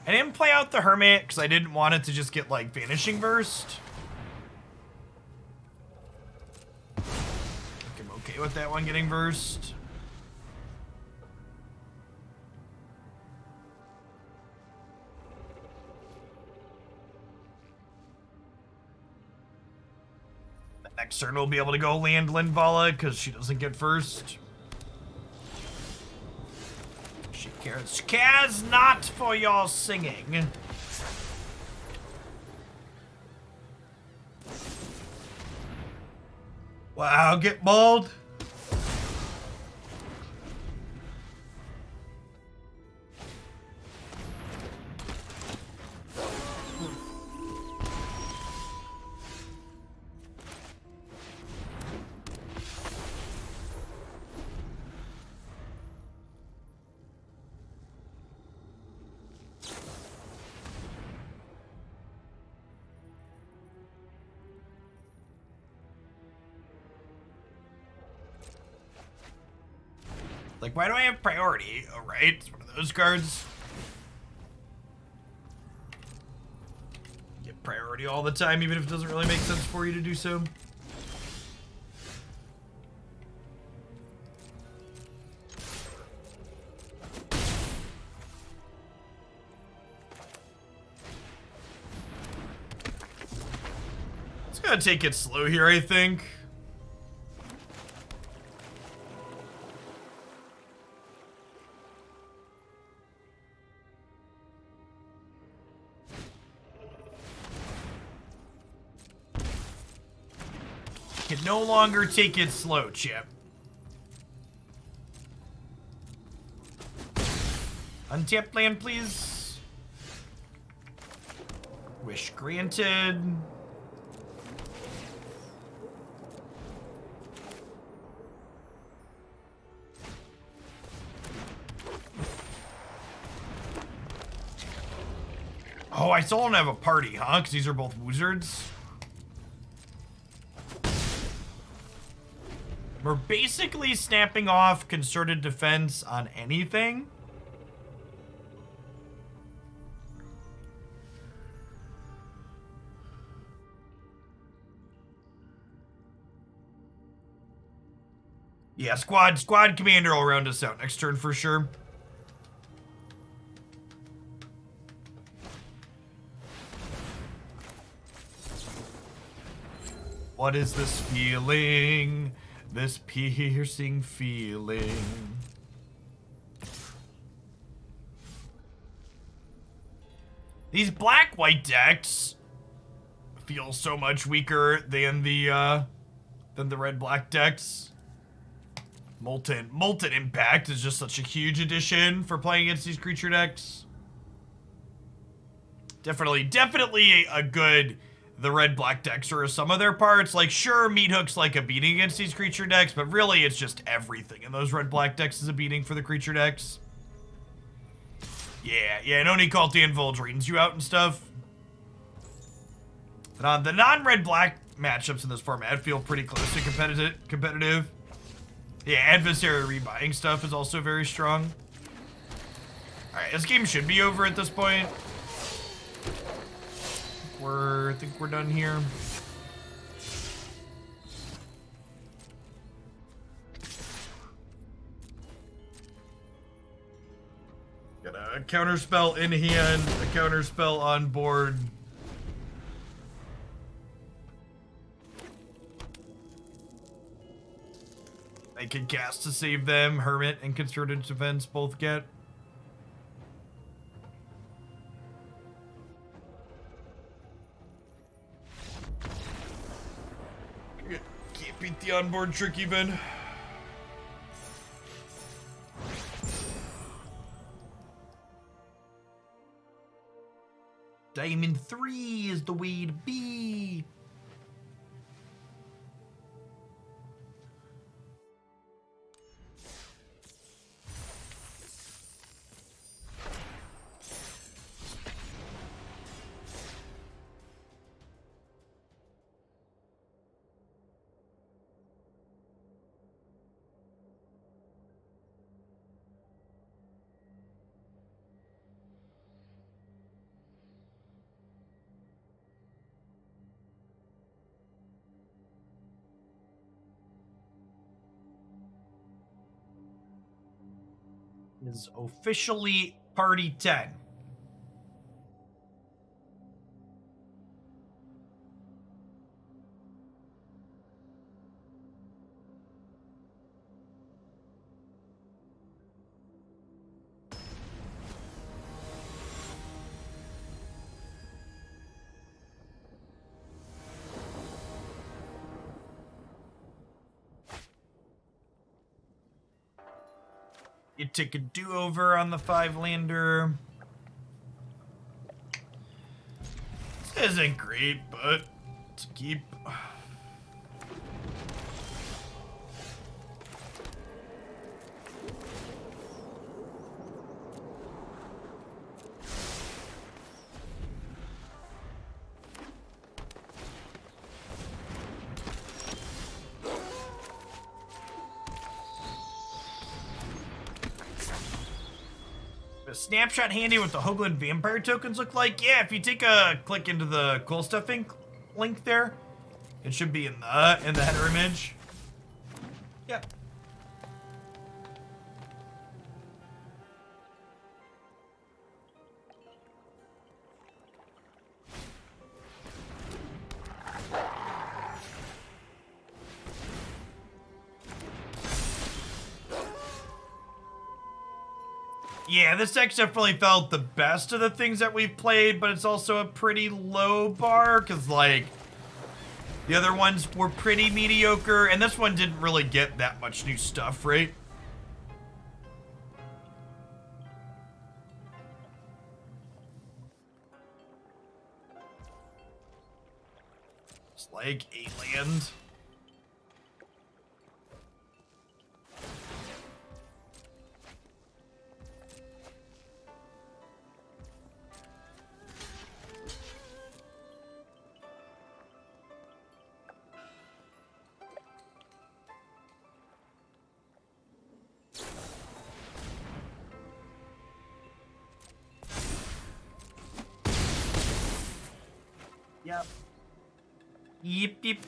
I didn't play out the Hermit because I didn't want it to just get, like, Vanishing Burst. I think I'm okay with that one getting Burst. Next turn we'll be able to go land Linvala because she doesn't get first. She cares not for your singing. Wow, get mauled. Like, why do I have priority? Oh, right, it's one of those cards. Get priority all the time, even if it doesn't really make sense for you to do so. It's gonna take it slow here, I think. Can no longer take it slow, Chip. Untap land, please. Wish granted. Oh, I still don't have a party, huh? Because these are both wizards. We're basically snapping off concerted defense on anything. Yeah, squad commander will round us out next turn for sure. What is this feeling? This piercing feeling. These black-white decks feel so much weaker than the red-black decks. Molten Impact is just such a huge addition for playing against these creature decks. Definitely a good. The red-black decks are some of their parts. Like, sure, Meat Hook's like a beating against these creature decks, but really it's just everything. And those red-black decks is a beating for the creature decks. Yeah, no need Culty and drains you out and stuff. The non-red-black matchups in this format feel pretty close to competitive. Yeah, adversary rebuying stuff is also very strong. Alright, this game should be over at this point. I think we're done here. Got a counterspell in hand, a counterspell on board. I can cast to save them. Hermit and Concerted Defense both get. Can't beat the onboard trick even. Diamond 3 is the way to be. Is officially party 10. You take a do-over on the 5-lander. This isn't great, but to keep. A snapshot handy what the Hoagland vampire tokens look like. Yeah, if you take a click into the cool stuff link there, it should be in the header image. Yep. Yeah, this deck definitely felt the best of the things that we've played, but it's also a pretty low bar, because, like, the other ones were pretty mediocre, and this one didn't really get that much new stuff, right? It's like a land. Yep.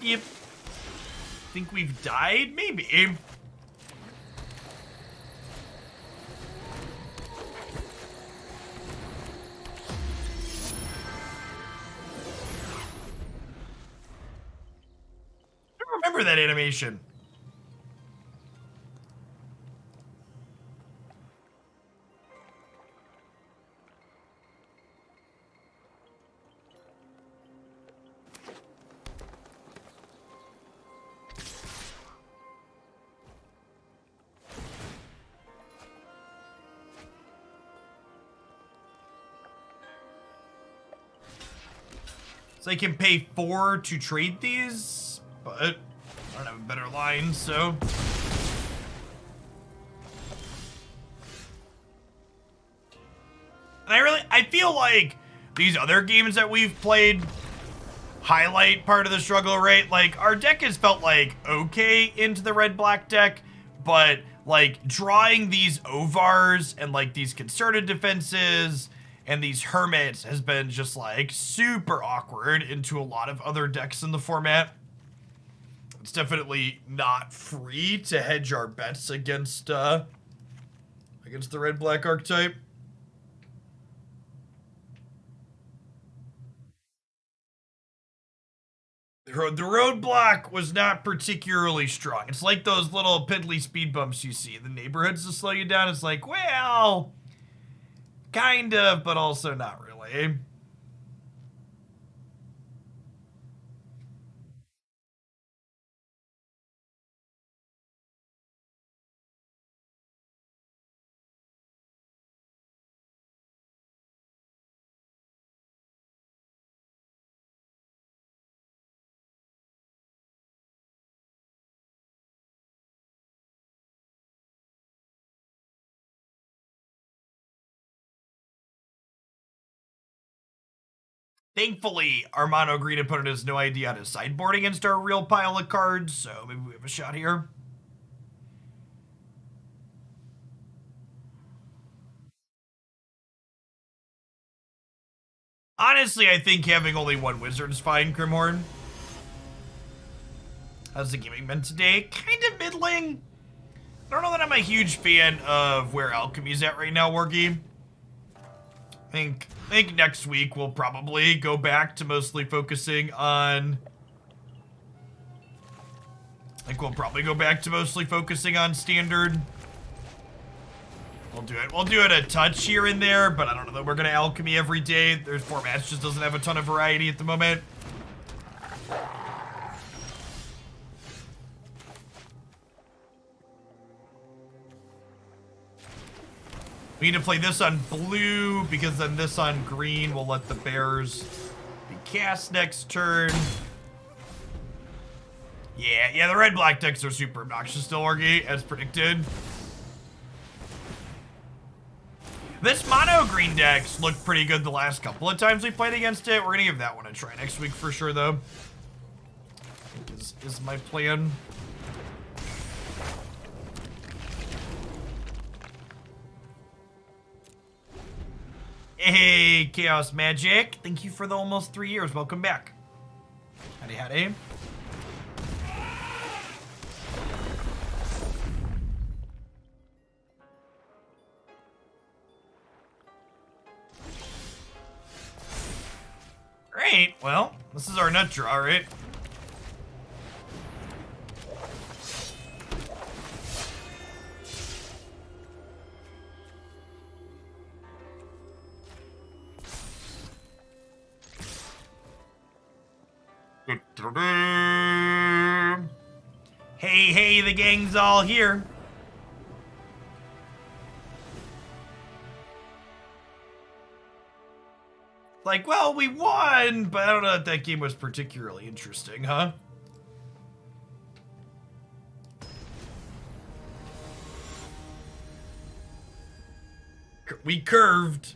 Yep. Think we've died? Maybe. I don't remember that animation. So I can pay 4 to trade these, but I don't have a better line, so. And I feel like these other games that we've played highlight part of the struggle, right? Like, our deck has felt like okay into the red-black deck, but like drawing these Orvars and like these concerted defenses and these hermits has been just like super awkward into a lot of other decks in the format. It's definitely not free to hedge our bets against the red-black archetype. The roadblock was not particularly strong. It's like those little piddly speed bumps you see in the neighborhoods to slow you down. It's like, well, kind of, but also not really. Thankfully, our mono green opponent has no idea how to sideboard against our real pile of cards, so maybe we have a shot here. Honestly, I think having only one wizard is fine, Grimhorn. How's the gaming been today? Kind of middling. I don't know that I'm a huge fan of where Alchemy's at right now, Wargy. I think next week we'll probably go back to mostly focusing on... Standard. We'll do it a touch here and there, but I don't know that we're gonna Alchemy every day. There's formats just doesn't have a ton of variety at the moment. We need to play this on blue, because then this on green will let the Bears be cast next turn. Yeah, the red-black decks are super obnoxious still, Orgy, as predicted. This mono-green deck's looked pretty good the last couple of times we played against it. We're gonna give that one a try next week for sure, though. Is my plan. Hey, Chaos Magic. Thank you for the almost 3 years. Welcome back. Howdy. Great. Well, this is our nut draw, right? Hey, the gang's all here. Like, well, we won, but I don't know if that game was particularly interesting, huh? We curved.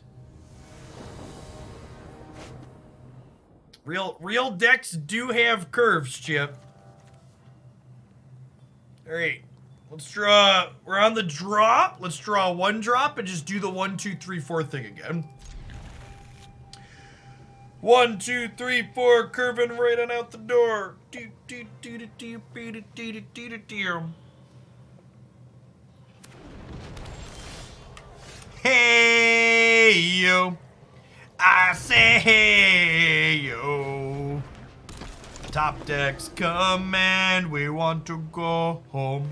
Real decks do have curves, Chip. Alright. Let's draw. We're on the draw. Let's draw one drop and just do the 1, 2, 3, 4 thing again. 1, 2, 3, 4, curving right on out the door. Hey yo, I say hey yo. Top decks come and we want to go home.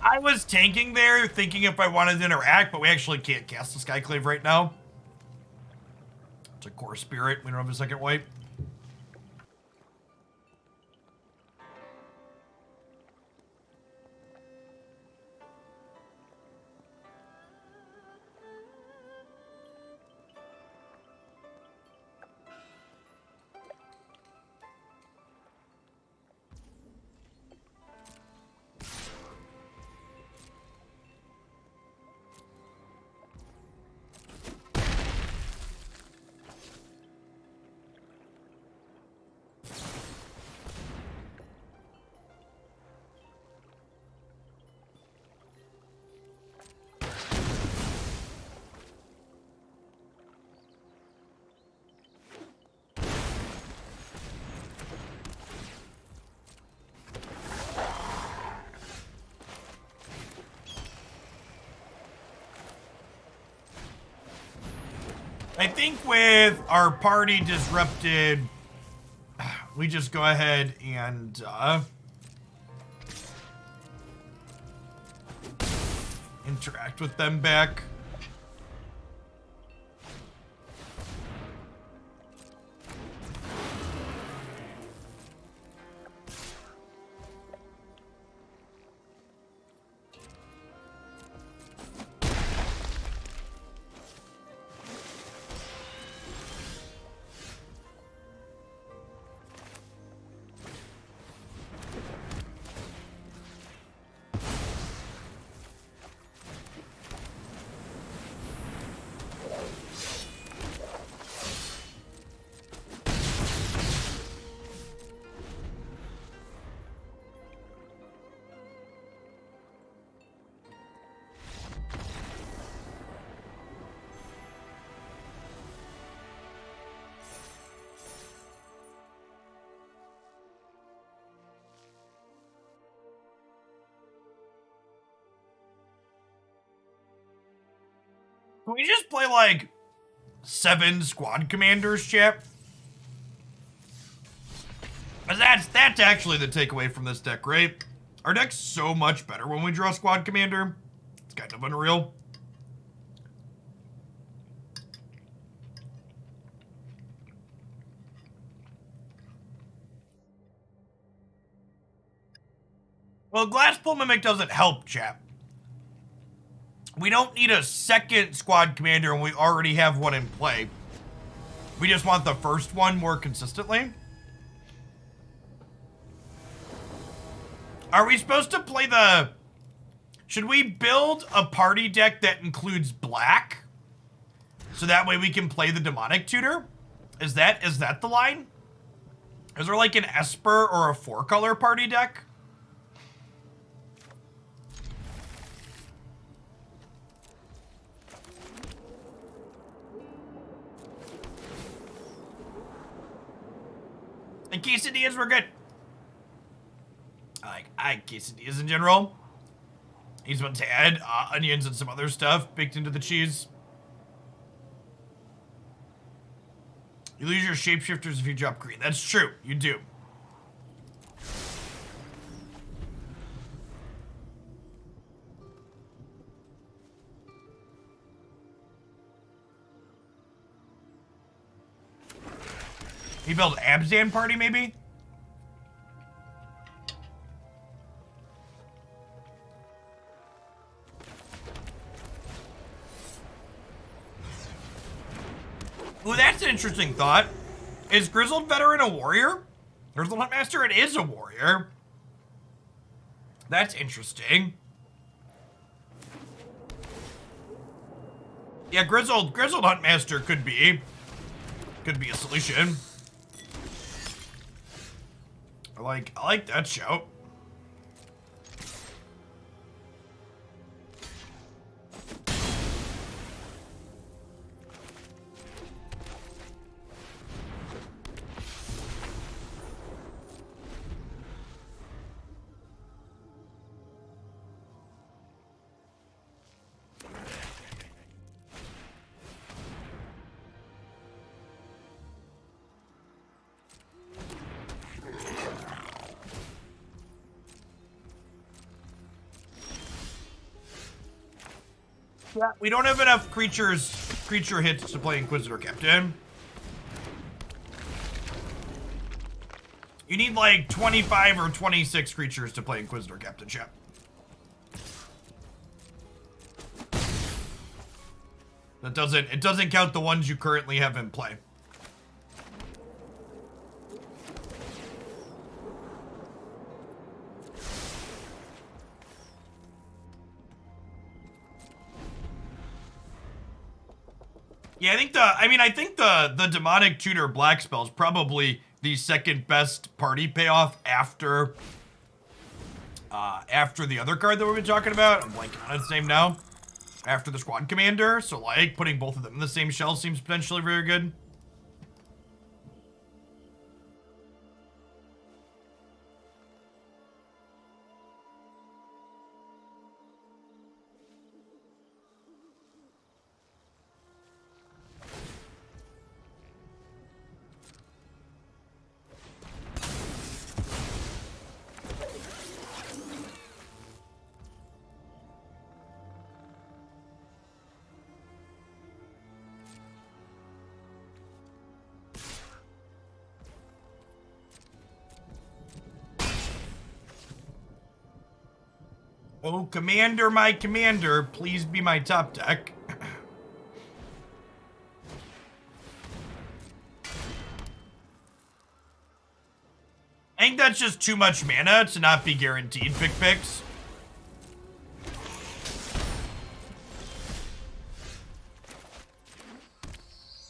I was tanking there, thinking if I wanted to interact, but we actually can't cast the Skyclave right now. It's a core spirit. We don't have a second wipe. I think with our party disrupted, we just go ahead and interact with them back. Can we just play like 7 squad commanders, chat? That's actually the takeaway from this deck, right? Our deck's so much better when we draw squad commander. It's kind of unreal. Well, Glasspool Mimic doesn't help, chat. We don't need a second squad commander and we already have one in play. We just want the first one more consistently. Are we supposed to play the... Should we build a party deck that includes black? So that way we can play the Demonic Tutor? Is that the line? Is there like an Esper or a 4-color party deck? And quesadillas were good. I like quesadillas in general. He's about to add onions and some other stuff baked into the cheese. You lose your shapeshifters if you drop green. That's true. You do. He built Abzan party, maybe? Ooh, that's an interesting thought. Is Grizzled Veteran a warrior? Grizzled Huntmaster, it is a warrior. That's interesting. Yeah, Grizzled Huntmaster could be a solution. I like that shout. Yeah, we don't have enough creature hits to play Inquisitor Captain. You need like 25 or 26 creatures to play Inquisitor Captain, chat. It doesn't count the ones you currently have in play. Yeah, I think the Demonic Tutor Black spell is probably the second best party payoff after the other card that we've been talking about. I'm blanking on its name now. After the Squad Commander, so like putting both of them in the same shell seems potentially very good. Oh, Commander, my commander, please be my top deck. I think that's just too much mana to not be guaranteed pick picks.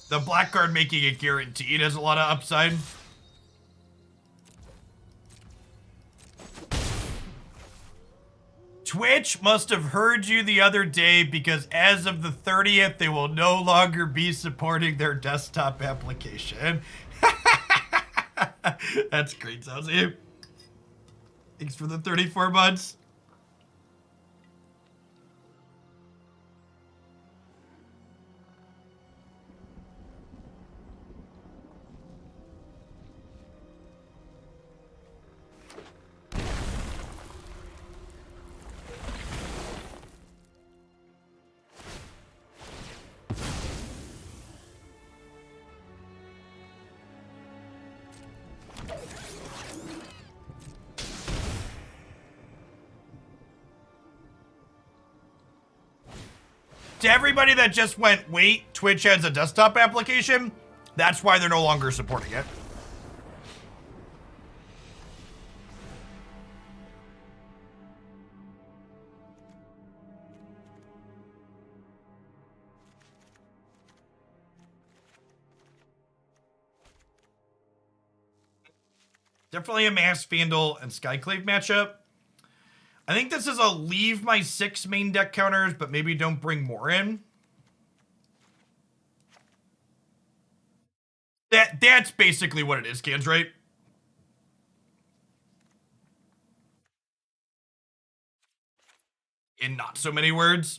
The black card making it guaranteed has a lot of upside. Twitch must have heard you the other day because as of the 30th, they will no longer be supporting their desktop application. That's great, Tazri. Thanks for the 34 months. To everybody that just went, wait, Twitch has a desktop application, that's why they're no longer supporting it. Definitely a Masked Vandal and Skyclave matchup. I think this is a leave my 6 main deck counters, but maybe don't bring more in. That's basically what it is, Cans, right? In not so many words.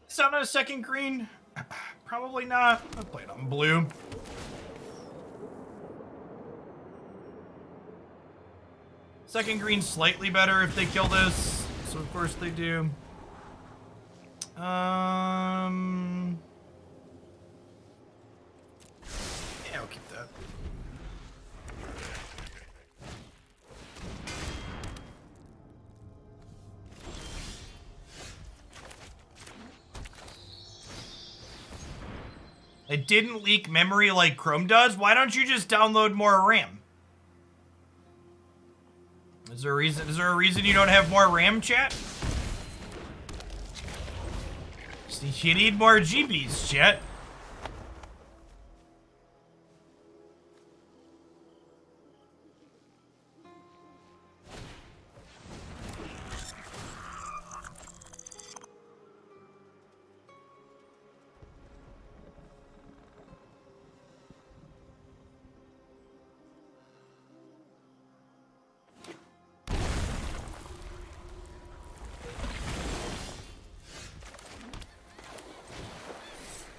Sound on a second green? Probably not. I'll play it on blue. Second green slightly better if they kill this. So of course they do. Yeah, I'll keep that. It didn't leak memory like Chrome does. Why don't you just download more RAM? Is there a reason you don't have more RAM, chat? You need more GBs, chat.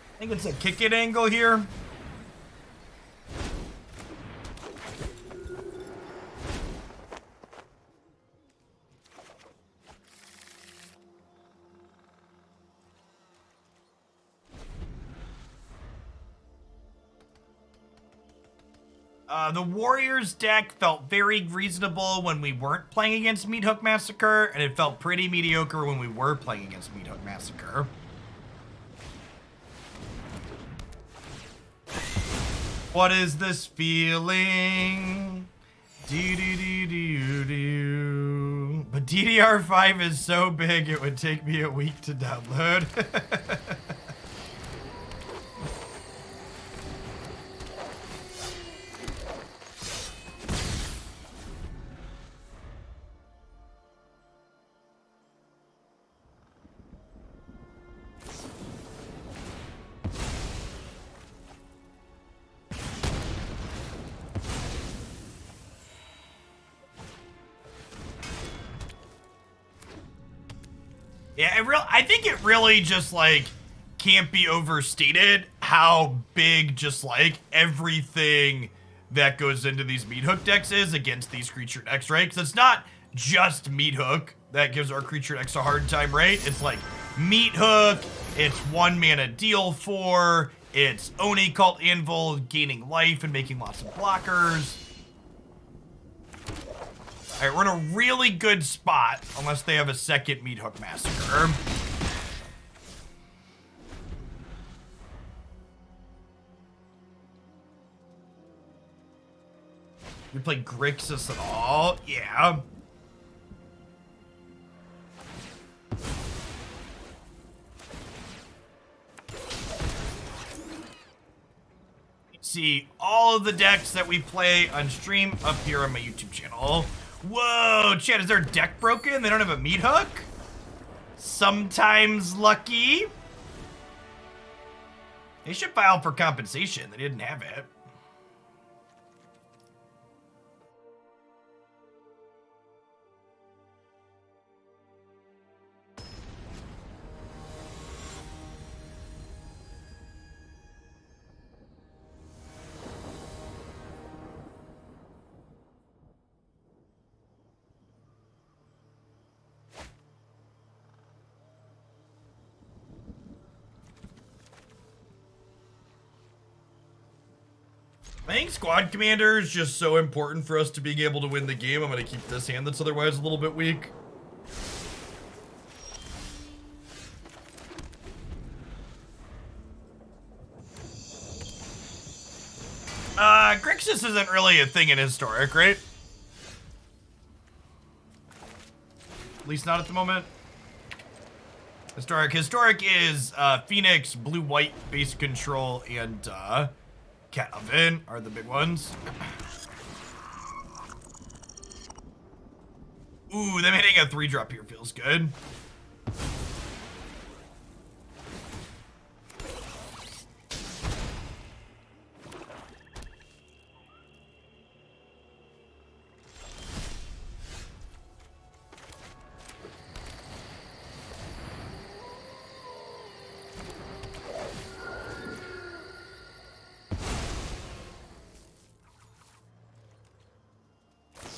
I think it's a kick it angle here. The Warriors deck felt very reasonable when we weren't playing against Meathook Massacre, and it felt pretty mediocre when we were playing against Meathook Massacre. What is this feeling? Do-do-do-do-do. But DDR5 is so big it would take me a week to download. Yeah, I think it really just, like, can't be overstated how big just, like, everything that goes into these Meathook decks is against these creature decks, right? Because it's not just Meathook that gives our creature decks a hard time, right? It's, like, Meathook, it's 1 mana deal 4, it's Oni Cult Anvil gaining life and making lots of blockers. Alright, we're in a really good spot, unless they have a second Meathook Massacre. We play Grixis at all? Yeah. See all of the decks that we play on stream up here on my YouTube channel. Whoa, Chad, is their deck broken? They don't have a Meathook? Sometimes lucky. They should file for compensation. They didn't have it. I think Squad Commander is just so important for us to being able to win the game. I'm going to keep this hand that's otherwise a little bit weak. Grixis isn't really a thing in Historic, right? At least not at the moment. Historic is Phoenix, Blue-White, base control, and Cat Oven are the big ones. Ooh, them hitting a 3-drop here feels good.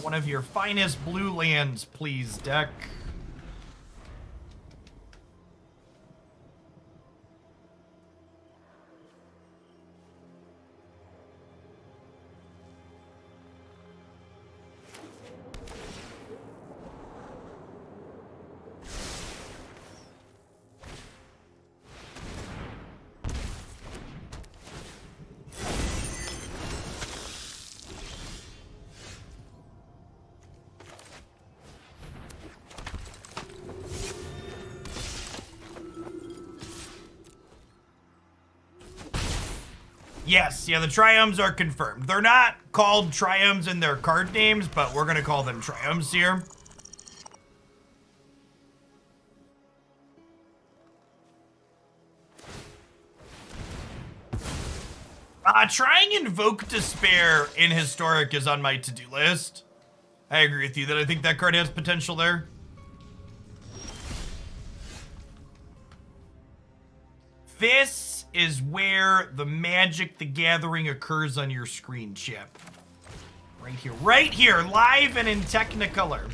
One of your finest blue lands, please, deck. Yes, yeah, the Triumphs are confirmed. They're not called Triumphs in their card names, but we're gonna call them Triumphs here. Trying Invoke Despair in Historic is on my to-do list. I agree with you that I think that card has potential there. This is where the Magic the Gathering occurs on your screen, Chip. Right here, live and in Technicolor.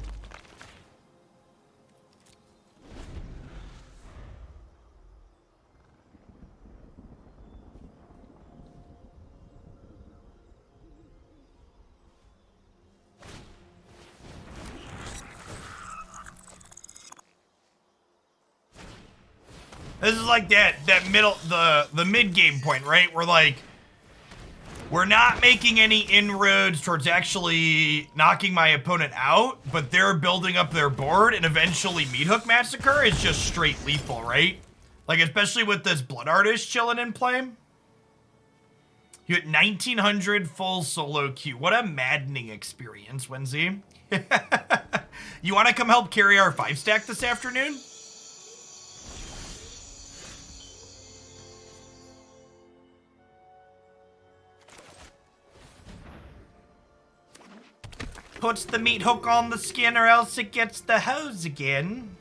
This is like that middle, the mid-game point, right? We're like, we're not making any inroads towards actually knocking my opponent out, but they're building up their board, and eventually Meat Hook Massacre is just straight lethal, right? Like, especially with this Blood Artist chilling in play. You get 1900 full solo queue. What a maddening experience, Wenzy. You want to come help carry our 5-stack this afternoon? Puts the meat hook on the skin or else it gets the hose again.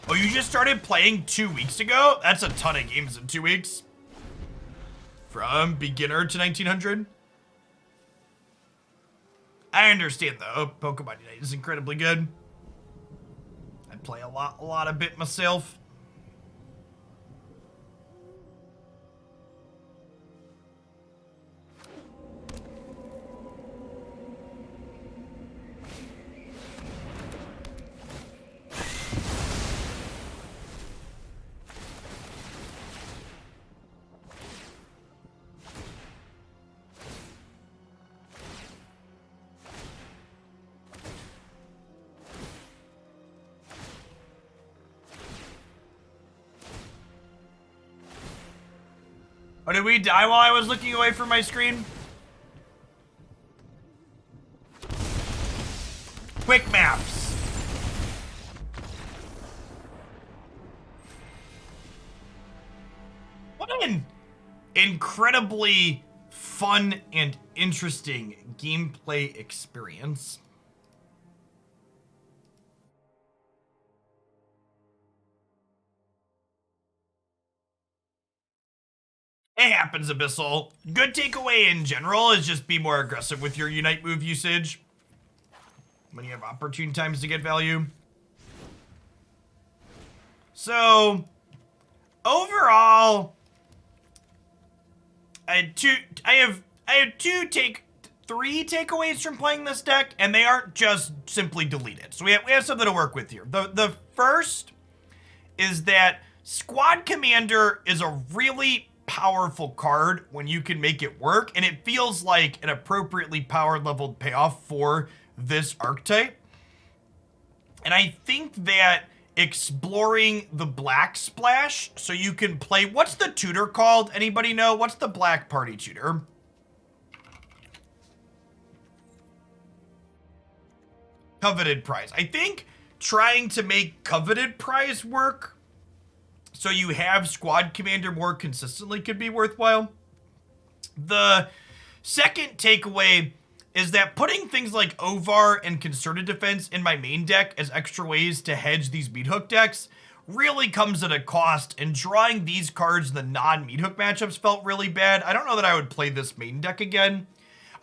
Oh, you just started playing 2 weeks ago? That's a ton of games in 2 weeks. From beginner to 1900. I understand though, Pokemon Unite is incredibly good. I play a lot of bit myself. Oh, did we die while I was looking away from my screen? Quick maps. What an incredibly fun and interesting gameplay experience. It happens, Abyssal. Good takeaway in general is just be more aggressive with your Unite move usage when you have opportune times to get value. So, overall, I had three takeaways from playing this deck, and they aren't just simply deleted. So we have something to work with here. The first is that Squad Commander is a really powerful card when you can make it work, and it feels like an appropriately power leveled payoff for this archetype. And I think that exploring the black splash so you can play, what's the tutor called? Anybody know? What's the black party tutor? Coveted Prize. I think trying to make Coveted Prize work so you have Squad Commander more consistently could be worthwhile. The second takeaway is that putting things like Orvar and Concerted Defense in my main deck as extra ways to hedge these Meat Hook decks really comes at a cost, and drawing these cards in the non-Meat Hook matchups felt really bad. I don't know that I would play this main deck again.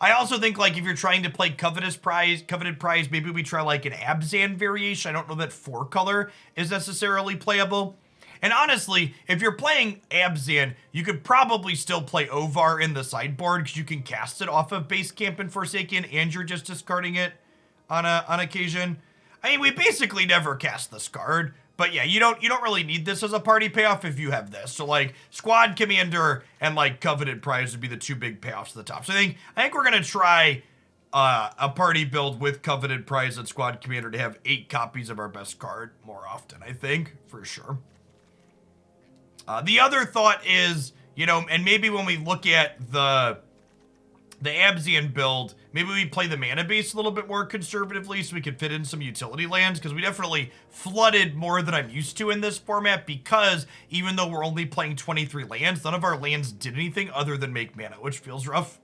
I also think, like, if you're trying to play Coveted Prize, maybe we try like an Abzan variation. I don't know that 4-color is necessarily playable. And honestly, if you're playing Abzan, you could probably still play Orvar in the sideboard because you can cast it off of Base Camp and Forsaken, and you're just discarding it on occasion. I mean, we basically never cast this card, but yeah, you don't really need this as a party payoff if you have this. So like Squad Commander and like Coveted Prize would be the two big payoffs at the top. So I think we're gonna try a party build with Coveted Prize and Squad Commander to have 8 copies of our best card more often. I think for sure. The other thought is, you know, and maybe when we look at the Abzan build, maybe we play the mana base a little bit more conservatively so we can fit in some utility lands, because we definitely flooded more than I'm used to in this format, because even though we're only playing 23 lands, none of our lands did anything other than make mana, which feels rough.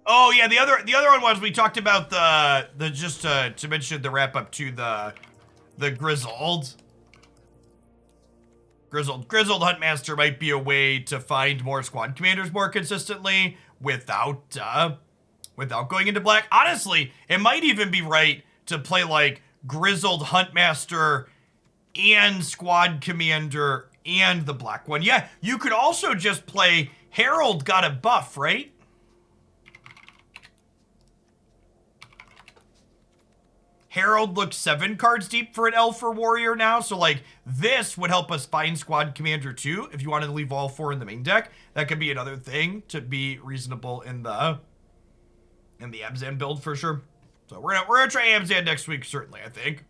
Oh yeah, the other one was we talked about the just to mention the wrap up to the Grizzled Huntmaster might be a way to find more Squad Commanders more consistently without going into black. Honestly, it might even be right to play like Grizzled Huntmaster and Squad Commander and the black one. Yeah, you could also just play Herald got a buff, right? Herald looks 7 cards deep for an elf or warrior now, so like this would help us find squad commander too. If you wanted to leave all 4 in the main deck, that could be another thing to be reasonable in the Abzan build for sure. So we're gonna try Abzan next week, certainly, I think.